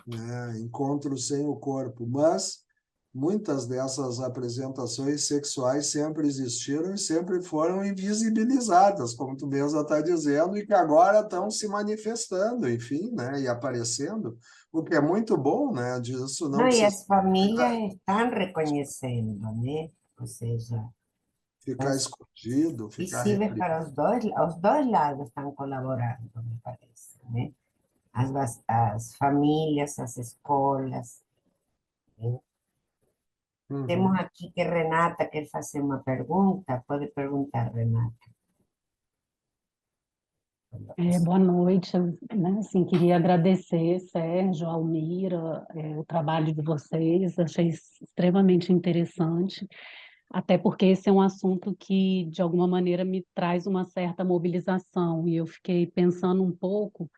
né? Encontros sem o corpo. Mas muitas dessas apresentações sexuais sempre existiram e sempre foram invisibilizadas, como tu mesmo está dizendo, e que agora estão se manifestando, enfim, né? E aparecendo, o que é muito bom, né? Disso não Não, e precisa as famílias estão reconhecendo, né? Ou seja, ficar as escondido, ficar visíveis reprimido. para os dois lados estão colaborando, me parece, né? As famílias, as escolas, né? Temos Uhum. aqui que Renata quer fazer uma pergunta. Pode perguntar, Renata. Boa noite, né? Assim, queria agradecer, Sérgio, Almira, o trabalho de vocês, achei extremamente interessante, até porque esse é um assunto que, de alguma maneira, me traz uma certa mobilização, e eu fiquei pensando um pouco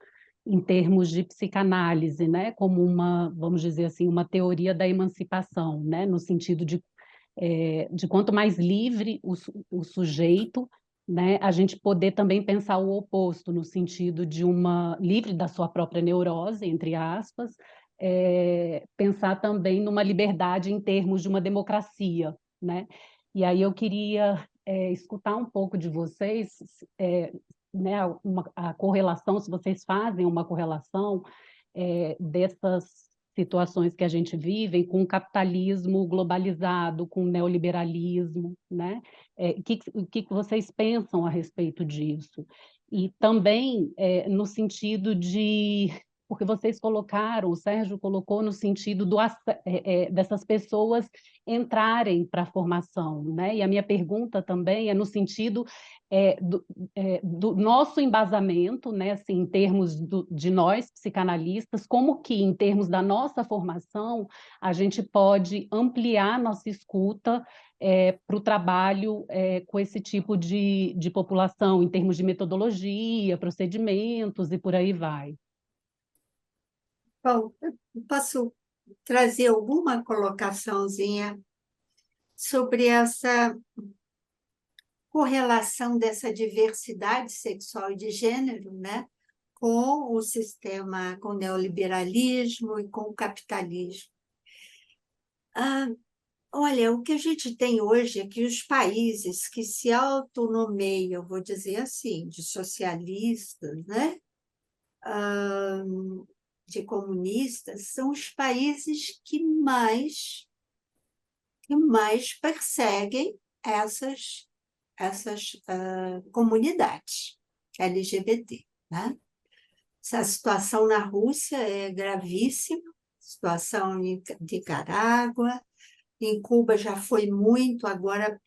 em termos de psicanálise, né? Como uma, vamos dizer assim, uma teoria da emancipação, né? No sentido de quanto mais livre o sujeito, né, a gente poder também pensar o oposto, no sentido de uma livre da sua própria neurose, entre aspas, pensar também numa liberdade em termos de uma democracia, né? E aí eu queria escutar um pouco de vocês, né, a correlação, se vocês fazem uma correlação dessas situações que a gente vive com o capitalismo globalizado, com o neoliberalismo, né? O que vocês pensam a respeito disso? E também no sentido de... Porque vocês colocaram, o Sérgio colocou no sentido dessas pessoas entrarem para a formação, né? E a minha pergunta também é no sentido do nosso embasamento, né, assim, em termos de nós, psicanalistas, como que, em termos da nossa formação, a gente pode ampliar nossa escuta para o trabalho com esse tipo de população, em termos de metodologia, procedimentos e por aí vai. Bom, eu posso trazer alguma colocaçãozinha sobre essa correlação dessa diversidade sexual e de gênero, né, com o sistema, com o neoliberalismo e com o capitalismo. Olha, o que a gente tem hoje é que os países que se autonomeiam, vou dizer assim, de socialistas, né, de comunistas são os países que mais perseguem essas comunidades LGBT, né? Essa situação na Rússia é gravíssima, situação em Nicarágua, em Cuba já foi muito, agora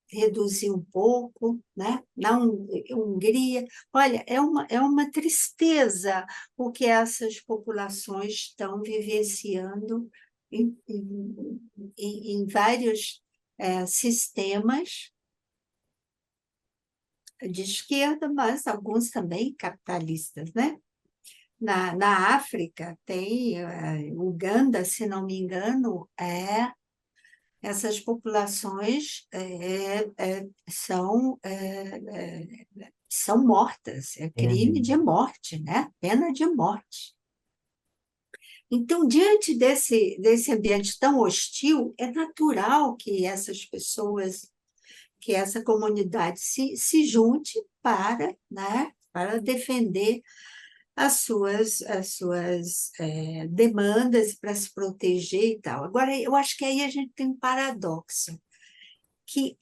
reduziu um pouco, né? Na Hungria. Olha, é uma tristeza o que essas populações estão vivenciando em vários sistemas de esquerda, mas alguns também capitalistas, né? Na África tem Uganda, se não me engano, essas populações são mortas, é crime de morte, né? Pena de morte. Então, diante desse ambiente tão hostil, é natural que essas pessoas, que essa comunidade se junte né, para defender as suas demandas, para se proteger e tal. Agora, eu acho que aí a gente tem um paradoxo, que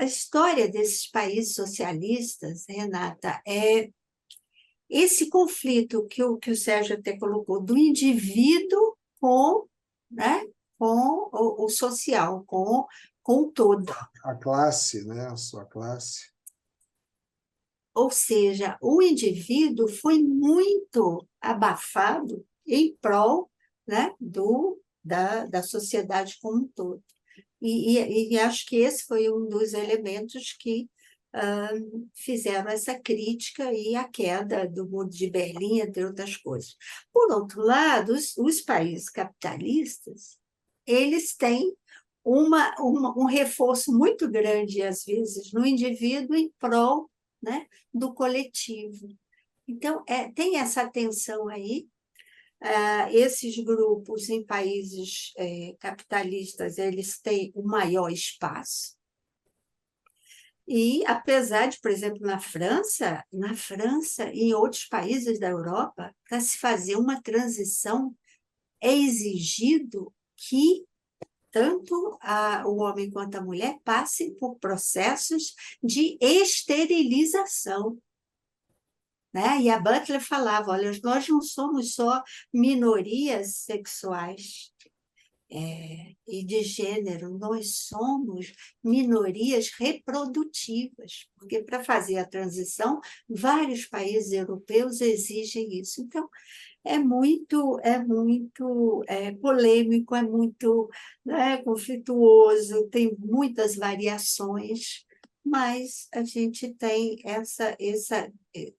a história desses países socialistas, Renata, esse conflito que o Sérgio até colocou, do indivíduo né, com o social, com o todo. A classe, né? A sua classe. Ou seja, o indivíduo foi muito abafado em prol, né, da sociedade como um todo. E acho que esse foi um dos elementos que fizeram essa crítica e a queda do Muro de Berlim, entre outras coisas. Por outro lado, os países capitalistas, eles têm um reforço muito grande, às vezes, no indivíduo em prol, né, do coletivo. Então, tem essa tensão aí. Esses grupos em países capitalistas, eles têm o maior espaço. E, apesar de, por exemplo, na França e em outros países da Europa, para se fazer uma transição, é exigido que tanto o homem quanto a mulher passem por processos de esterilização. Né? E a Butler falava, olha, nós não somos só minorias sexuais e de gênero, nós somos minorias reprodutivas, porque para fazer a transição, vários países europeus exigem isso. Então, é muito polêmico, é muito, né, conflituoso, tem muitas variações, mas a gente tem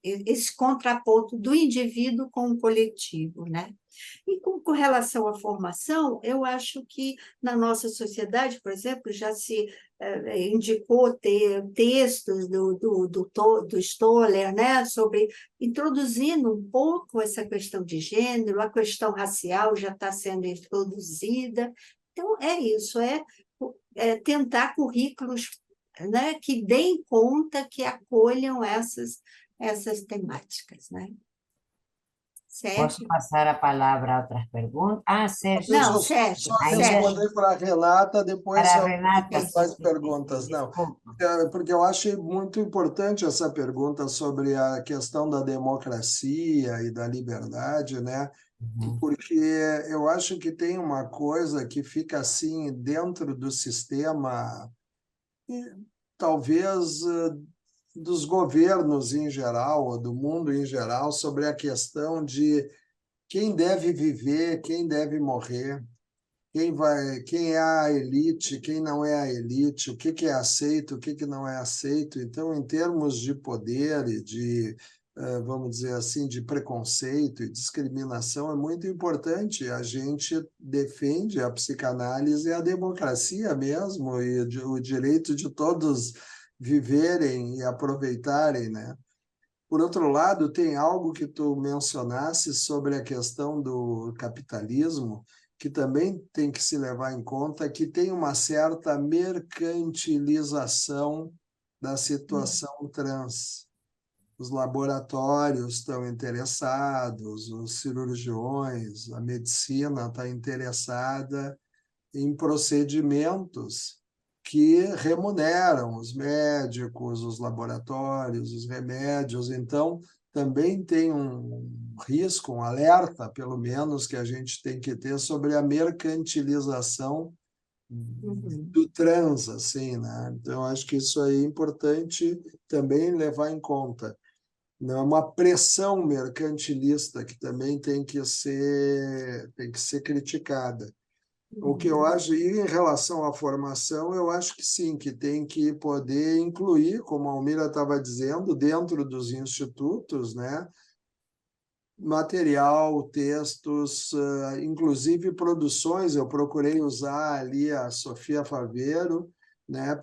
esse contraponto do indivíduo com o coletivo, né? E com relação à formação, eu acho que na nossa sociedade, por exemplo, já se indicou ter textos do Stoller, né, sobre introduzindo um pouco essa questão de gênero, a questão racial já está sendo introduzida. Então, é isso, tentar currículos, né, que deem conta, que acolham essas temáticas, né? Posso passar a palavra a outras perguntas? Sérgio. Deixa Não, eu Sérgio, só responder para a Renata, depois Para a eu Renata, faço sim, perguntas. sim, Não, desculpa. porque eu achei muito importante essa pergunta sobre a questão da democracia e da liberdade, né? Porque eu acho que tem uma coisa que fica assim dentro do sistema, talvez dos governos em geral, ou do mundo em geral, sobre a questão de quem deve viver, quem deve morrer, quem é a elite, quem não é a elite, o que é aceito, o que não é aceito. Então, em termos de poder e de, vamos dizer assim, de preconceito e discriminação, é muito importante. A gente defende a psicanálise e a democracia mesmo, e o direito de todos viverem e aproveitarem, né? Por outro lado, tem algo que tu mencionasse sobre a questão do capitalismo, que também tem que se levar em conta, que tem uma certa mercantilização da situação trans. os laboratórios estão interessados, os cirurgiões, a medicina está interessada em procedimentos que remuneram os médicos, os laboratórios, os remédios. Então, também tem um risco, um alerta, pelo menos, que a gente tem que ter sobre a mercantilização do trans, assim, né? Então, acho que isso aí é importante também levar em conta. Não é uma pressão mercantilista que também tem que ser criticada. O que eu acho, e em relação à formação, eu acho que sim, que tem que poder incluir, como a Almira estava dizendo, dentro dos institutos, né, material, textos, inclusive produções. Eu procurei usar ali a Sofia Faveiro, né,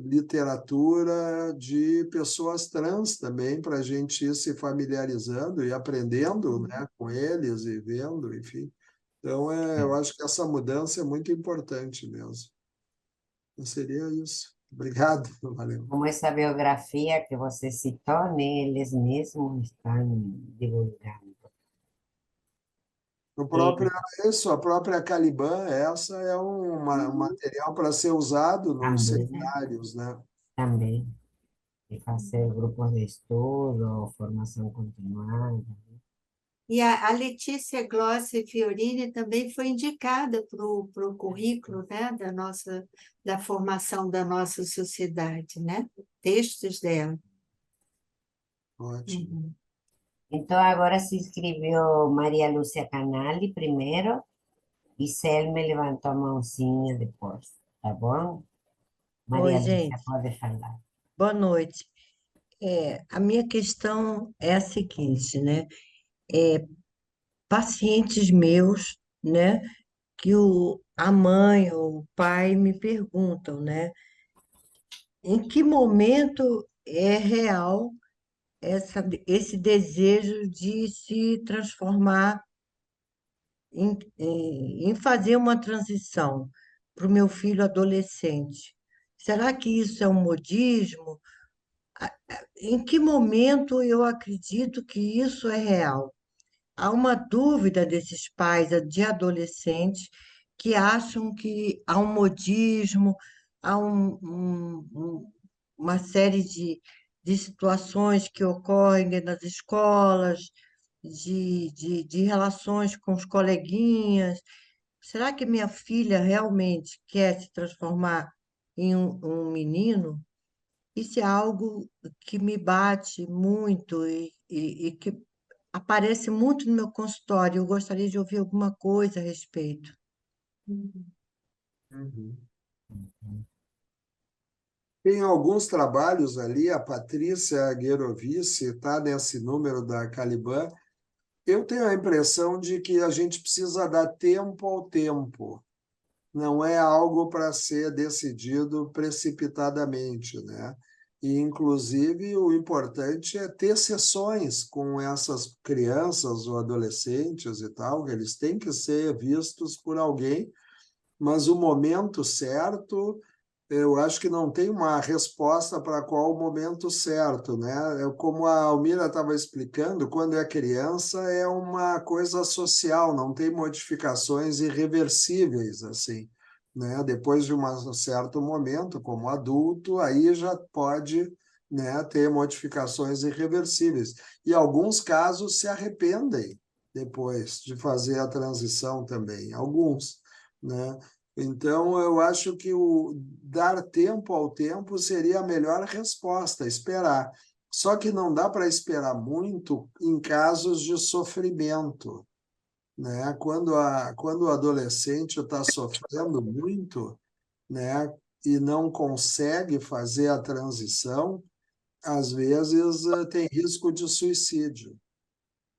literatura de pessoas trans também, para a gente ir se familiarizando e aprendendo, né, com eles e vendo, enfim. Então, eu acho que essa mudança é muito importante mesmo. Então, seria isso. Obrigado, valeu. Como essa biografia que você citou, né, eles mesmos estão divulgando. O próprio, isso, a própria Caliban, essa é um material para ser usado nos Também, seminários, né? também, de fazer grupos de estudo, formação continuada. E a Letícia Glossi Fiorini também foi indicada para o currículo, né, da formação da nossa sociedade, né? Textos dela. Ótimo. Então, agora se inscreveu Maria Lúcia Canali primeiro e Selma levantou a mãozinha depois, tá bom? Maria Oi, Lúcia, gente. pode falar. Boa noite. A minha questão é a seguinte, né? Pacientes meus, né, que a mãe ou o pai me perguntam, né, em que momento é real esse desejo de se transformar em fazer uma transição para o meu filho adolescente? Será que isso é um modismo? Em que momento eu acredito que isso é real? Há uma dúvida desses pais de adolescentes que acham que há um modismo, há uma série de situações que ocorrem dentro das escolas, de relações com os coleguinhas. Será que minha filha realmente quer se transformar em um menino? Isso é algo que me bate muito e que aparece muito no meu consultório. Eu gostaria de ouvir alguma coisa a respeito. Uhum. Tem alguns trabalhos ali, a Patrícia Guerovici está nesse número da Caliban. Eu tenho a impressão de que a gente precisa dar tempo ao tempo. Não é algo para ser decidido precipitadamente, né? E, inclusive, o importante é ter sessões com essas crianças ou adolescentes e tal, que eles têm que ser vistos por alguém, mas o momento certo, eu acho que não tem uma resposta para qual o momento certo, né? Como a Almira estava explicando, quando é criança é uma coisa social, não tem modificações irreversíveis, assim, né? Depois de um certo momento, como adulto, aí já pode, né, ter modificações irreversíveis. E alguns casos se arrependem depois de fazer a transição também, alguns, né? Então, eu acho que o dar tempo ao tempo seria a melhor resposta, esperar. Só que não dá para esperar muito em casos de sofrimento, né? Quando o adolescente está sofrendo muito, né, e não consegue fazer a transição, às vezes tem risco de suicídio.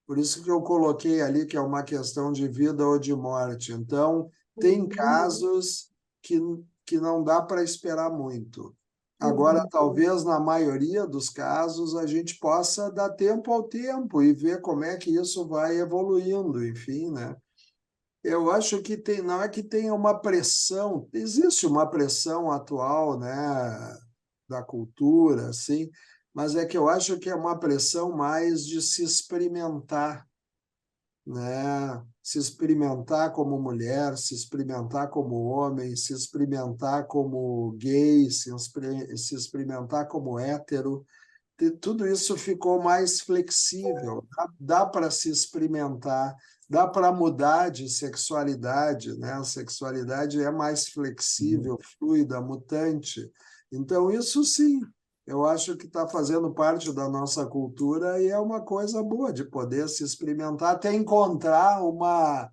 Por isso que eu coloquei ali que é uma questão de vida ou de morte. Então, tem casos que, que não dá para esperar muito. Agora, talvez na maioria dos casos, a gente possa dar tempo ao tempo e ver como é que isso vai evoluindo, enfim, né? Eu acho que não é que tenha uma pressão, existe uma pressão atual, né, da cultura, assim, mas é que eu acho que é uma pressão mais de se experimentar, né? Se experimentar como mulher, se experimentar como homem, se experimentar como gay, se experimentar como hétero. Tudo isso ficou mais flexível, dá para se experimentar, dá para mudar de sexualidade, né? A sexualidade é mais flexível, fluida, mutante. Então, isso sim, eu acho que está fazendo parte da nossa cultura e é uma coisa boa de poder se experimentar, até encontrar uma,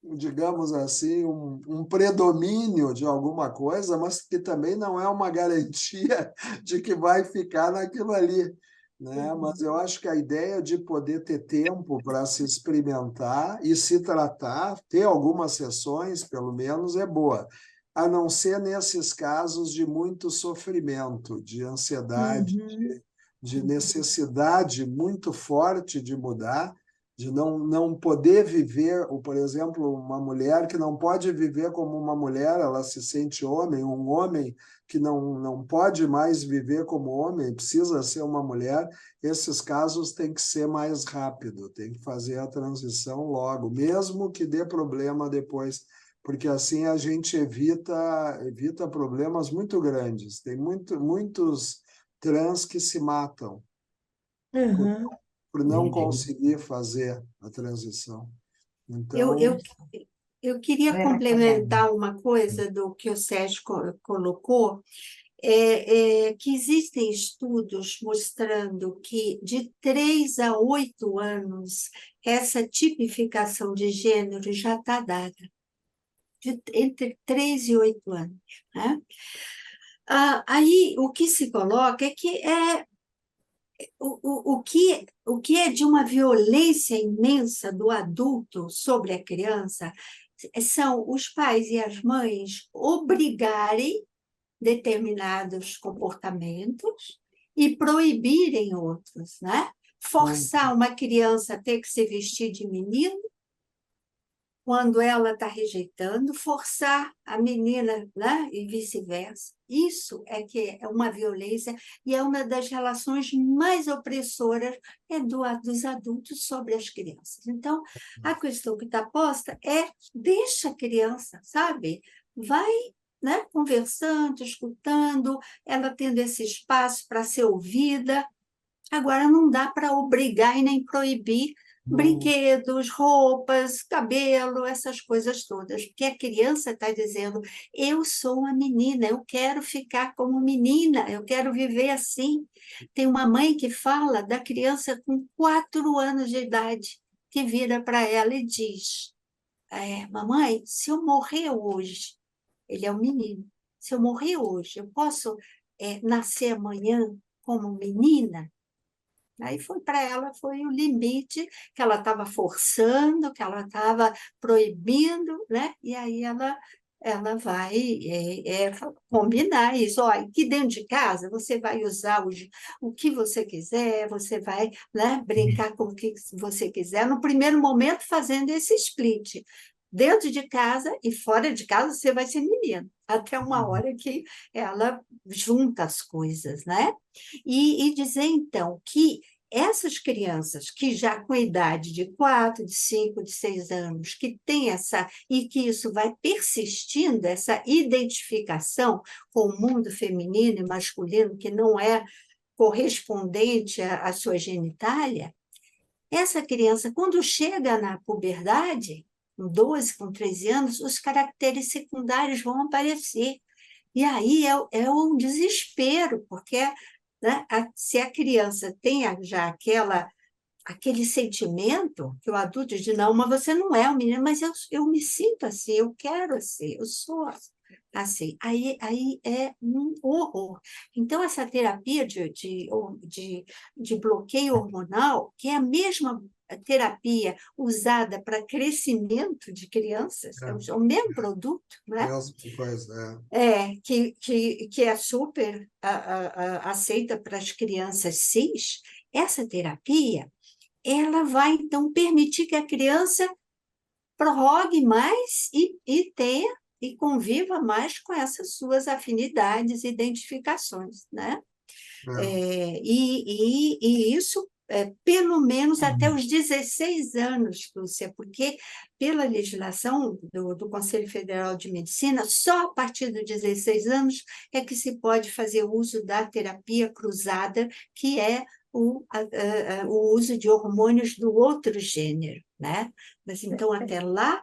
digamos assim, um predomínio de alguma coisa, mas que também não é uma garantia de que vai ficar naquilo ali, né? Mas eu acho que a ideia de poder ter tempo para se experimentar e se tratar, ter algumas sessões, pelo menos, é boa. A não ser nesses casos de muito sofrimento, de ansiedade, Uhum. de necessidade muito forte de mudar, de não poder viver, ou, por exemplo, uma mulher que não pode viver como uma mulher, ela se sente homem, um homem que não pode mais viver como homem, precisa ser uma mulher, esses casos têm que ser mais rápido, tem que fazer a transição logo, mesmo que dê problema depois, porque assim a gente evita problemas muito grandes. Tem muitos trans que se matam Uhum. por não Mire, conseguir fazer a transição. Eu, Então, eu, eu queria voy recordando. complementar uma coisa do que o Sérgio colocou, que existem estudos mostrando que de 3 a 8 anos essa tipificação de gênero já está dada, entre 3 e 8 anos. Né? Aí o que se coloca é que o que é de uma violência imensa do adulto sobre a criança são os pais e as mães obrigarem determinados comportamentos e proibirem outros, né? Forçar uma criança a ter que se vestir de menino quando ela está rejeitando, forçar a menina, né? E vice-versa. Isso é que é uma violência e é uma das relações mais opressoras dos adultos sobre as crianças. Então, a questão que está posta é deixa a criança, sabe? Vai, né, conversando, escutando, ela tendo esse espaço para ser ouvida. Agora, não dá para obrigar e nem proibir brinquedos, roupas, cabelo, essas coisas todas, porque a criança está dizendo: eu sou uma menina, eu quero ficar como menina, eu quero viver assim. Tem uma mãe que fala da criança com 4 anos de idade, que vira para ela e diz: mamãe, se eu morrer hoje, ele é um menino, se eu morrer hoje, eu posso nascer amanhã como menina? Aí foi para ela, foi o limite que ela estava forçando, que ela estava proibindo, né? E aí ela vai combinar isso. Ó, aqui dentro de casa você vai usar o que você quiser, você vai, né, brincar com o que você quiser. No primeiro momento, fazendo esse split. Dentro de casa e fora de casa você vai ser menino, até uma hora que ela junta as coisas, né? E dizer, então, que essas crianças que já com a idade de 4, de 5, de 6 anos, que tem e que isso vai persistindo, essa identificação com o mundo feminino e masculino, que não é correspondente à sua genitália, essa criança, quando chega na puberdade, com 12, com 13 anos, os caracteres secundários vão aparecer. E aí é um desespero, porque, né, se a criança tem já aquele sentimento que o adulto diz: não, mas você não é um menino, mas eu me sinto assim, eu quero ser, eu sou assim. Aí é um horror. Então, essa terapia de bloqueio hormonal, que é a mesma terapia usada para crescimento de crianças, é o mesmo produto, né? mesma coisa, Que é super aceita para as crianças cis, essa terapia, ela vai, então, permitir que a criança prorrogue mais e tenha e conviva mais com essas suas afinidades e identificações, né? E isso pelo menos até os 16 anos, Lúcia, porque pela legislação do Conselho Federal de Medicina, só a partir dos 16 anos é que se pode fazer uso da terapia cruzada, que é o uso de hormônios do outro gênero, né? Mas então, até lá,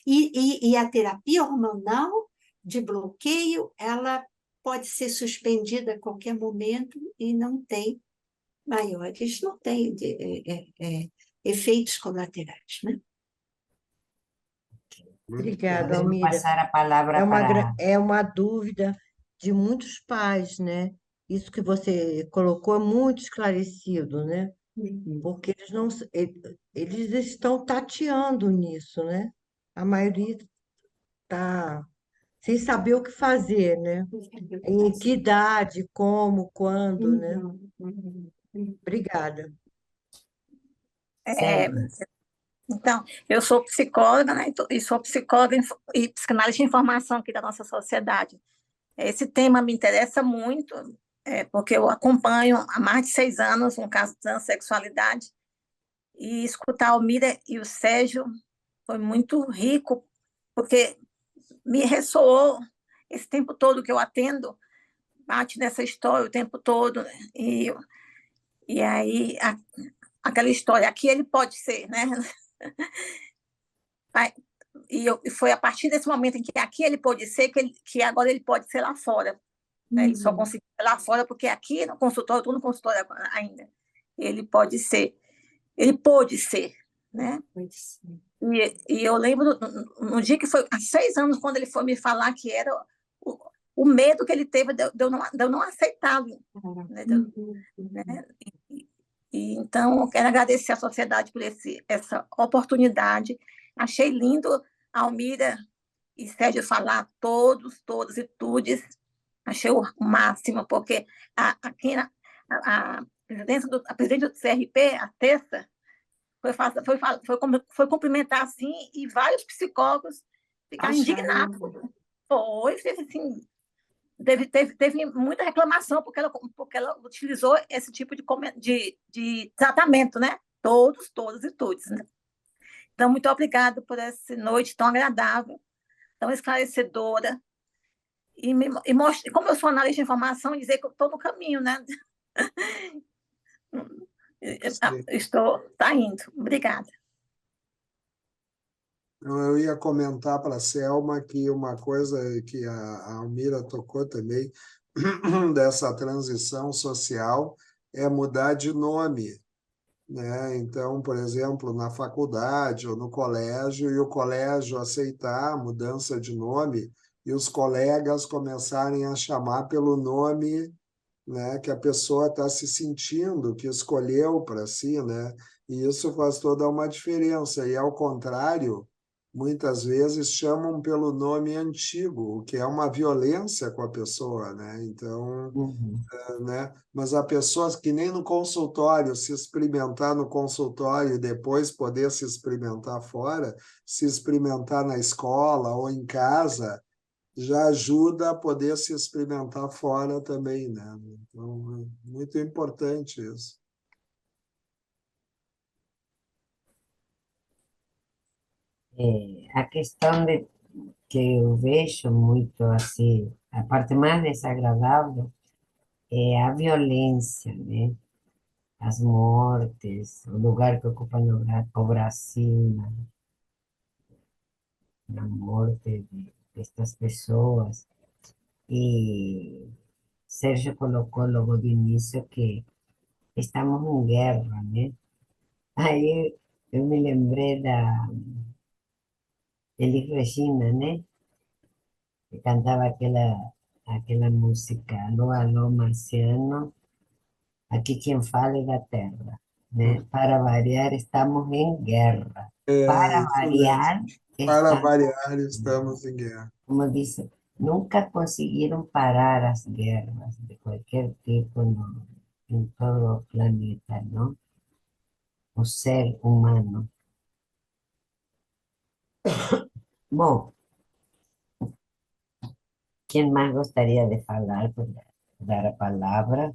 e a terapia hormonal de bloqueio, ela pode ser suspendida a qualquer momento e não tem maiores, não tem efeitos colaterais, né? Muito Obrigada, bem. Podemos Almira. passar a palavra para... É uma dúvida de muitos pais, né? Isso que você colocou é muito esclarecido, né? Uhum. Porque eles não, eles estão tateando nisso, né? A maioria está sem saber o que fazer, né? Em que idade, como, quando, né? Uhum, uhum, uhum. Obrigada. É, Selma, então, eu sou psicóloga, né, e sou psicóloga e psicanalista de informação aqui da nossa sociedade. Esse tema me interessa muito, porque eu acompanho há mais de 6 anos um caso de transexualidade, e escutar a Almira e o Sérgio foi muito rico, porque me ressoou esse tempo todo que eu atendo, bate nessa história o tempo todo, e aí aquela história, aqui ele pode ser, né? E foi a partir desse momento em que aqui ele pôde ser, que agora ele pode ser lá fora. Né? Ele só conseguiu ser lá fora porque aqui no consultório, estou no consultório ainda, ele pode ser, ele pôde ser. Né? E eu lembro no dia que foi, há 6 anos, quando ele foi me falar que era o medo que ele teve de eu não aceitá-lo. Né? Né? Então, eu quero agradecer à sociedade por essa oportunidade. Achei lindo a Almira e Sérgio falar todos, todos e tudes. Achei o máximo, porque aqui a presidente do CRP, a Tessa, foi cumprimentar assim, e vários psicólogos ficaram indignados. Foi, assim, teve muita reclamação porque ela utilizou esse tipo de tratamento, né? Todos, todos e todos. Né? Então, muito obrigada por essa noite tão agradável, tão esclarecedora, e mostra, como eu sou analista de informação, dizer que eu estou no caminho, né? Sim. Está indo. Obrigada. Eu ia comentar para a Selma que uma coisa que a Almira tocou também, dessa transição social, é mudar de nome. Né? Então, por exemplo, na faculdade ou no colégio, e o colégio aceitar a mudança de nome, e os colegas começarem a chamar pelo nome, né, que a pessoa está se sentindo, que escolheu para si, né? E isso faz toda uma diferença. E, ao contrário, muitas vezes chamam pelo nome antigo, o que é uma violência com a pessoa, né? Então, né? Mas a pessoa que nem no consultório, se experimentar no consultório e depois poder se experimentar fora, se experimentar na escola ou em casa, já ajuda a poder se experimentar fora também, né? Então, é muito importante isso. a questão de que eu vejo muito assim, a parte mais desagradável é a violência, né? As mortes, o lugar que ocupa o Brasil, na morte destas pessoas. E Sérgio colocou logo de início que estamos em guerra, né? Aí eu me lembrei da Elis Regina, né? Que cantava aquela música, Alô, alô, marciano, aqui quem fala é da terra, né? Para variar, estamos em guerra. É Para isso mesmo. variar, Para estamos, variar, estamos em guerra. como disse, nunca conseguiram parar as guerras de qualquer tipo em todo o planeta, não? O ser humano. Bom, quem mais gostaria de falar? dar a palavra.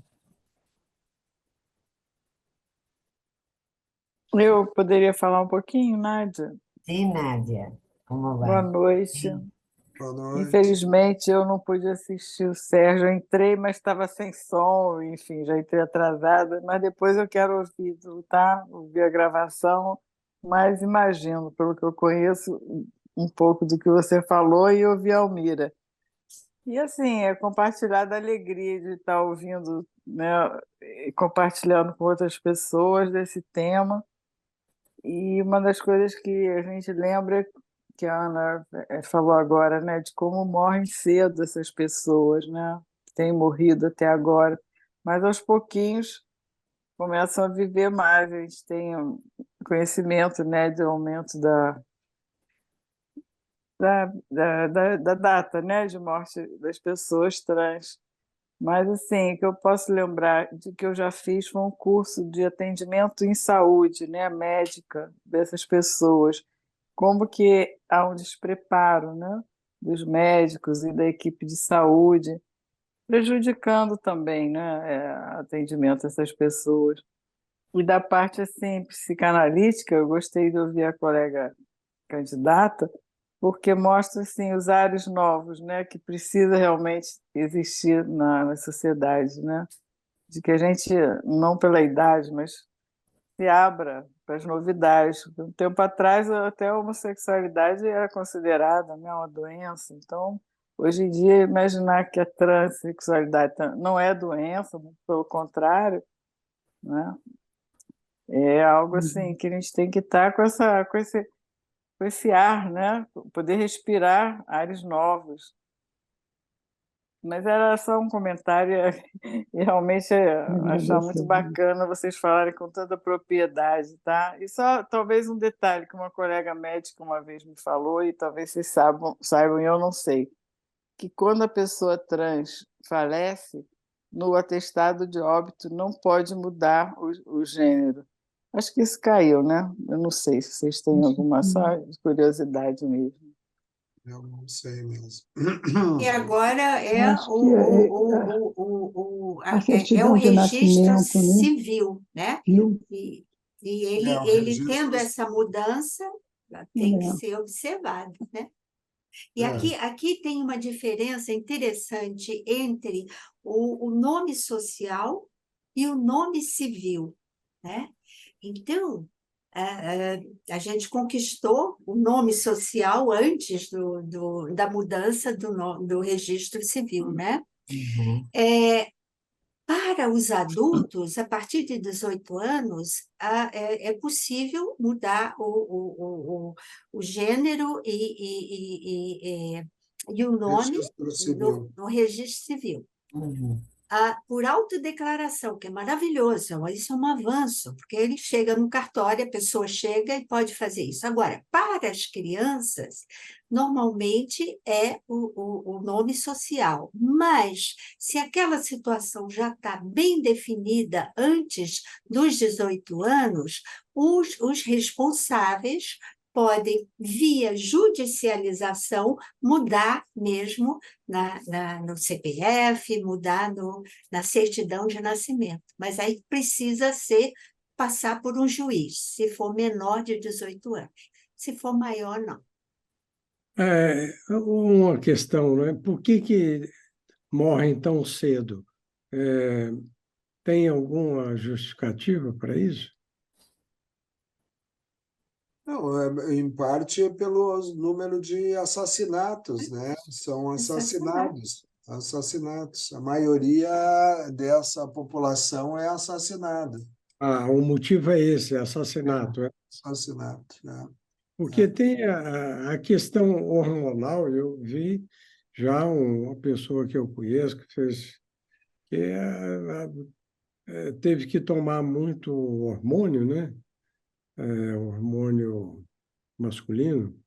Eu poderia falar um pouquinho, Nádia? Sim, Nádia, como Boa vai? noite. Boa noite. Infelizmente, eu não pude assistir o Sérgio. Eu entrei, mas estava sem som, enfim, já entrei atrasada. Mas depois eu quero ouvir, tá? Ouvir a gravação. Mas imagino, pelo que eu conheço, um pouco do que você falou e ouvir a Almira. E assim, é compartilhar da alegria de estar ouvindo, né, e compartilhando com outras pessoas desse tema. E uma das coisas que a gente lembra, que a Ana falou agora, né, de como morrem cedo essas pessoas, né, que têm morrido até agora, mas aos pouquinhos começam a viver mais. A gente tem conhecimento, né, de aumento da data, né, de morte das pessoas trans. Mas, assim, o que eu posso lembrar de que eu já fiz foi um curso de atendimento em saúde, né, médica dessas pessoas. Como que há um despreparo, né, dos médicos e da equipe de saúde, prejudicando também, né, atendimento a essas pessoas. E da parte, assim, psicanalítica, eu gostei de ouvir a colega candidata, porque mostra assim os ares novos, né, que precisa realmente existir na sociedade, né, de que a gente não pela idade, mas se abra para as novidades. Um tempo atrás até a homossexualidade era considerada, né, uma doença. Então, hoje em dia imaginar que a transexualidade não é doença, muito pelo contrário, né, é algo assim que a gente tem que estar com esse ar, né? Poder respirar ares novos. Mas era só um comentário e realmente achar muito bacana vocês falarem com tanta propriedade, tá? E só talvez um detalhe que uma colega médica uma vez me falou, e talvez vocês saibam e eu não sei, que quando a pessoa trans falece, no atestado de óbito não pode mudar o gênero. Acho que isso caiu, né? Eu não sei se vocês têm alguma só curiosidade mesmo. Eu não sei mesmo. E agora é Acho que a é o certidão de registro nascimento, né? civil, né? Viu? E É, o ele registro. tendo essa mudança, ela tem que É. ser observado, né? E É. aqui tem uma diferença interessante entre o nome social e o nome civil, né? Então, a gente conquistou o nome social antes da mudança do registro civil, né? Uhum. Para os adultos, a partir de 18 anos, é possível mudar o gênero e o nome Registro civil. no registro civil. Uhum. Por autodeclaração, que é maravilhoso, isso é um avanço, porque ele chega no cartório, a pessoa chega e pode fazer isso. Agora, para as crianças, normalmente é o nome social, mas se aquela situação já está bem definida antes dos 18 anos, os responsáveis podem, via judicialização, mudar mesmo no CPF, mudar na certidão de nascimento. Mas aí precisa passar por um juiz, se for menor de 18 anos. Se for maior, não. Uma questão, né? Por que morrem tão cedo? Tem alguma justificativa para isso? Não, em parte é pelo número de assassinatos, né? São assassinados. A maioria dessa população é assassinada. O motivo é esse, assassinato. Assassinato, né? Porque tem a questão hormonal. Eu vi já uma pessoa que eu conheço que fez, que teve que tomar muito hormônio, né? Hormônio masculino,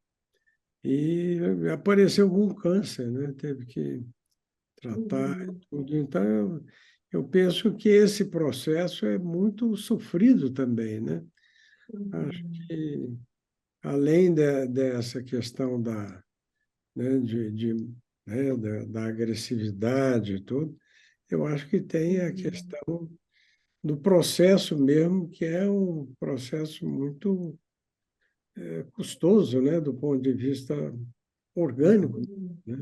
e apareceu algum câncer, né? Teve que tratar e tudo. Então, eu penso que esse processo é muito sofrido também, né? Acho que, além dessa questão né, da agressividade e tudo, eu acho que tem a questão do processo mesmo, que é um processo muito custoso, né, do ponto de vista orgânico, né?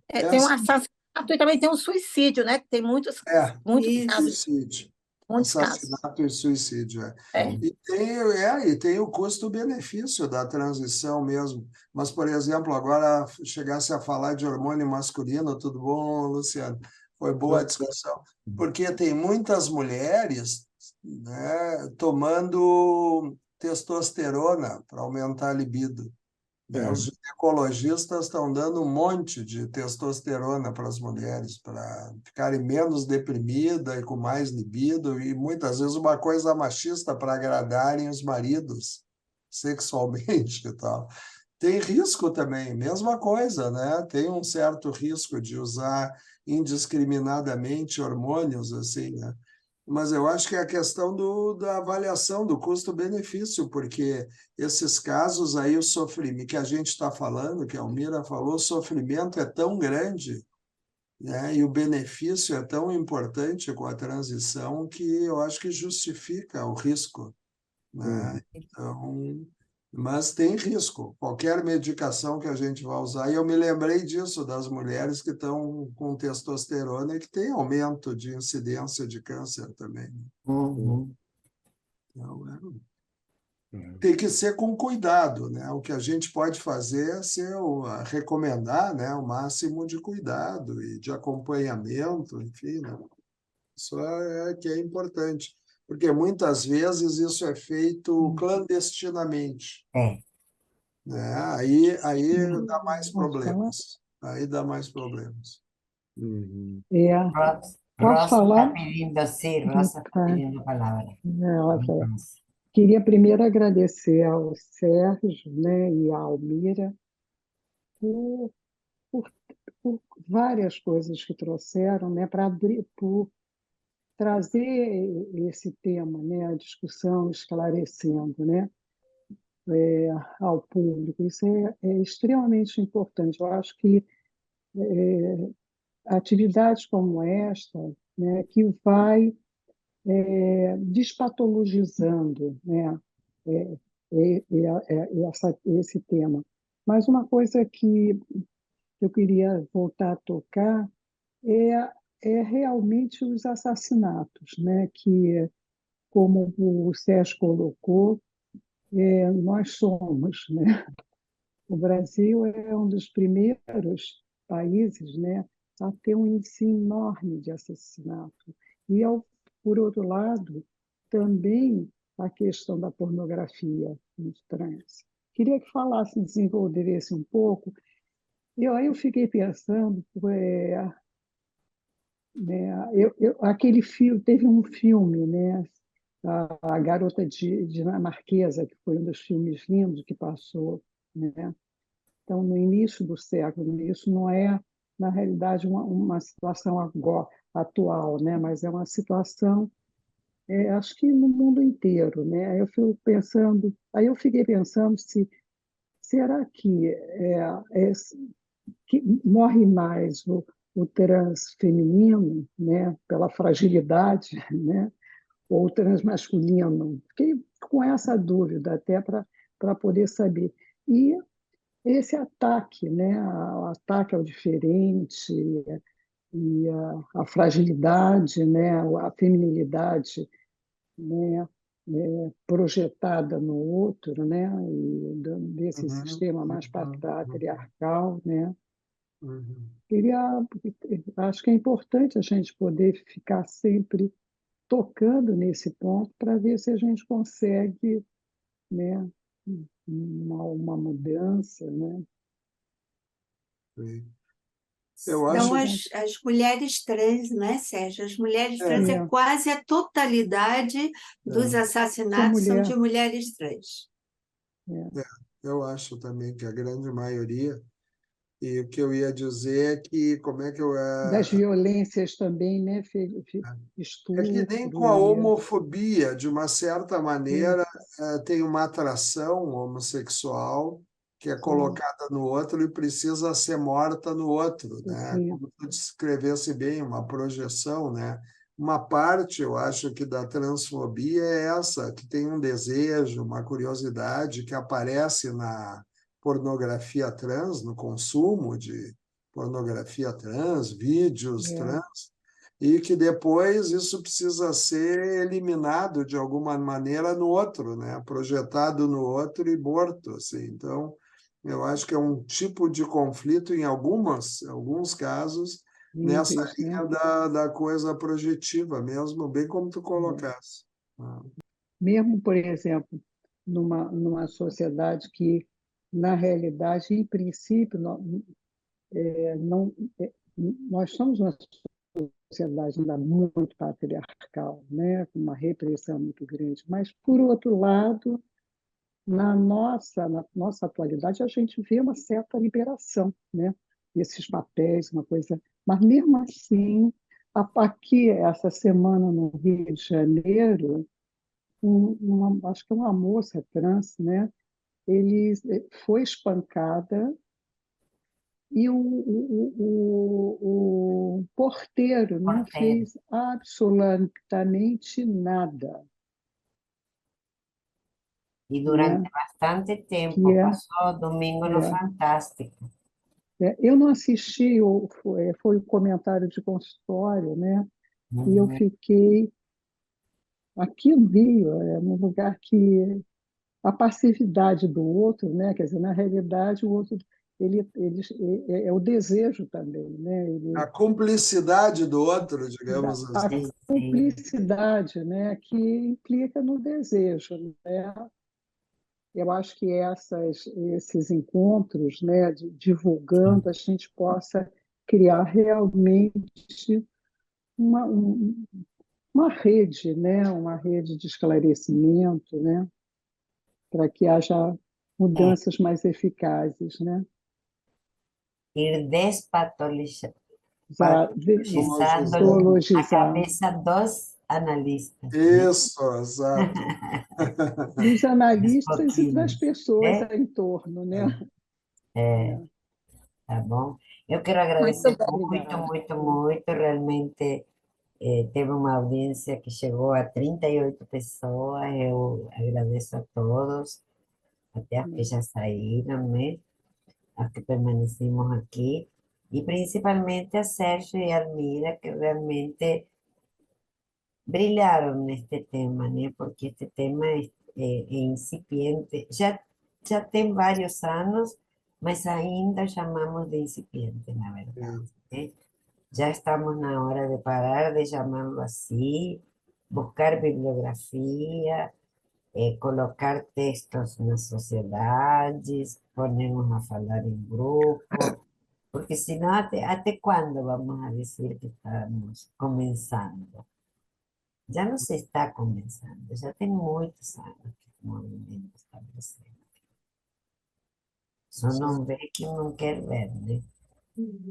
Tem um Essa assassinato e também tem um suicídio, né? Que tem muitos Isso. casos, suicídio. muitos casos. Assassinato e suicídio, é. É. E tem o custo-benefício da transição mesmo. Mas, por exemplo, agora chegasse a falar de hormônio masculino, tudo bom, Luciano? Foi boa a discussão. Porque tem muitas mulheres, né, tomando testosterona para aumentar a libido. Né? Os ginecologistas estão dando um monte de testosterona para as mulheres, para ficarem menos deprimidas e com mais libido, e muitas vezes uma coisa machista para agradarem os maridos sexualmente e tal. Tem risco também, mesma coisa, né? Tem um certo risco de usar indiscriminadamente hormônios, assim, né? Mas eu acho que é a questão da avaliação do custo-benefício, porque esses casos aí, o sofrimento que a gente está falando, que a Almira falou, o sofrimento é tão grande, né, e o benefício é tão importante com a transição que eu acho que justifica o risco, né? Então, mas tem risco. Qualquer medicação que a gente vai usar, e eu me lembrei disso, das mulheres que estão com testosterona e que tem aumento de incidência de câncer também. Uhum. Então, tem que ser com cuidado, né? O que a gente pode fazer é recomendar, né, o máximo de cuidado e de acompanhamento, enfim, né? Isso é que é importante, porque muitas vezes isso é feito clandestinamente, É. né? Aí dá mais Posso falar? problemas. Aí dá mais problemas. Rosa Posso está falar? pedindo, sim, Rosa está Tá. pedindo a palavra. Nossa, queria primeiro agradecer ao Sérgio, né, e à Almira por, por, por várias coisas que trouxeram, né, por trazer esse tema, né, a discussão, esclarecendo, né, ao público. Isso é extremamente importante. Eu acho que atividades como essa, né, que vai despatologizando, né, esse tema. Mas uma coisa que eu queria voltar a tocar é realmente os assassinatos, né, que, como o Sérgio colocou, nós somos, né? O Brasil é um dos primeiros países, né, a ter um índice enorme de assassinato. E, por outro lado, também a questão da pornografia nos trans. Queria que falasse, desenvolvesse um pouco. Aí eu fiquei pensando, né, aquele filme, teve um filme, né, a Garota Dinamarquesa, que foi um dos filmes lindos que passou, né? Então, no início do século, isso não é, na realidade, uma situação agora, atual, né? Mas é uma situação, acho que no mundo inteiro, né? Aí eu fiquei pensando se será que morre mais o trans feminino, né? Pela fragilidade, né? Ou o trans masculino? Fiquei com essa dúvida até para poder saber. E esse ataque, né, o ataque ao diferente e a fragilidade, né, a feminilidade, né, projetada no outro, né, e desse sistema mais patriarcal, né. Acho que é importante a gente poder ficar sempre tocando nesse ponto para ver se a gente consegue, né, uma mudança, né. Eu Então, acho as mulheres trans, né, Sérgio? As mulheres trans é quase a totalidade dos assassinatos são de mulheres trans. eu acho também que a grande maioria. E o que eu ia dizer é que como é que eu Das violências também, né? é que nem com a homofobia, de uma certa maneira, tem uma atração homossexual que é colocada no outro e precisa ser morta no outro, né? Sim. Como tu descrevesse bem, uma projeção, né? Uma parte, eu acho que da transfobia é essa, que tem um desejo, uma curiosidade que aparece na pornografia trans, no consumo de pornografia trans, vídeos trans, e que depois isso precisa ser eliminado de alguma maneira no outro, né? Projetado no outro e morto, assim. Então, eu acho que é um tipo de conflito em alguns casos, nessa Níveis, né? linha da coisa projetiva mesmo, bem como tu colocaste. Mesmo, por exemplo, numa sociedade que, na realidade, em princípio, nós somos uma sociedade ainda muito patriarcal, né? Com uma repressão muito grande, mas, por outro lado, na nossa atualidade, a gente vê uma certa liberação, né? Desses papéis, uma coisa. Mas, mesmo assim, aqui, essa semana no Rio de Janeiro, acho que é uma moça trans, né? Foi espancada e o porteiro não Porteiro. fez absolutamente nada, E né? durante bastante Que tempo, passou domingo no é, Fantástico. eu não assisti, foi o comentário de consultório, né? E eu Uhum. fiquei aqui no Rio, num lugar que a passividade do outro, né? Quer dizer, na realidade, o outro ele é o desejo também, né? A cumplicidade do outro, digamos A assim. Sim. cumplicidade, né? Que implica no desejo, né? Eu acho que esses encontros, né? Divulgando, a gente possa criar realmente uma, um- uma rede, né? Uma rede de esclarecimento, né? Para que haja É, mudanças mais eficazes, né? ir Já Patologizando. despatologizando a zoologizar. cabeça dos analistas, né? Isso, exato. Dos Dos analistas e das pouquinhos, pessoas né? em torno, né? Tá bom? Eu quero Muito agradecer bom. muito, Obrigada. muito, muito. Realmente teve uma audiência que chegou a 38 pessoas. Eu agradeço a todos, até as que já saíram, né? As que permanecemos aqui. E principalmente a Sérgio e a Almira, que realmente brilharam neste tema, né? Porque este tema é incipiente. Já tem vários anos, mas ainda chamamos de incipiente, na verdade, né? Já estamos na hora de parar de chamarlo assim, buscar bibliografia, colocar textos nas sociedades, ponermos a falar em grupo, porque senão até quando vamos a dizer que estamos começando? Já não se está começando, já tem muitos anos que o movimento está crescendo. Só não vê quem não quer ver, né?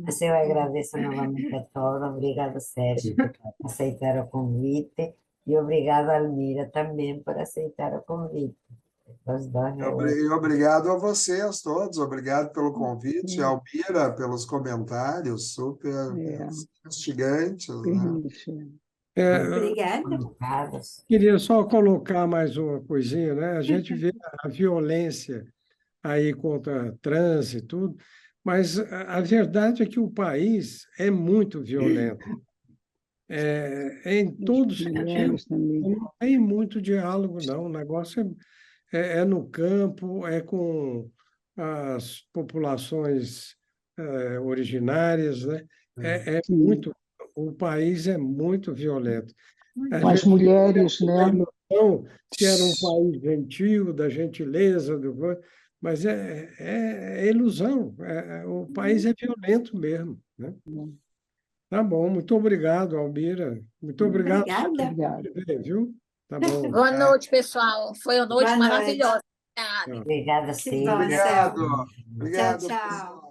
Mas eu agradeço novamente a todos. Obrigado, Sérgio, por aceitar o convite. E obrigado, Almira, também por aceitar o convite. Os dois, E obrigado a vocês todos, obrigado pelo convite, Almira, pelos comentários super instigantes, né? Permite. Obrigada. colocados. Queria só colocar mais uma coisinha, né? A gente vê a violência aí contra trans e tudo, mas a verdade é que o país é muito violento. Em todos os sentidos, Mulheres também. não tem muito diálogo, não. O negócio é no campo, é com as populações originárias, né? Sim. O país é muito violento. A Com as gente mulheres, tem a né? ilusão que era um país gentil, da gentileza, mas é ilusão. O país é violento mesmo, né? Tá bom, muito obrigado, Almira. Muito obrigado por Obrigada. Obrigada. ver, viu? Tá bom. Boa noite, pessoal. Foi uma noite Boa noite. maravilhosa. Obrigada, Que Silvia. bom, Céu. Obrigado. Tchau, Obrigado, tchau. pessoal.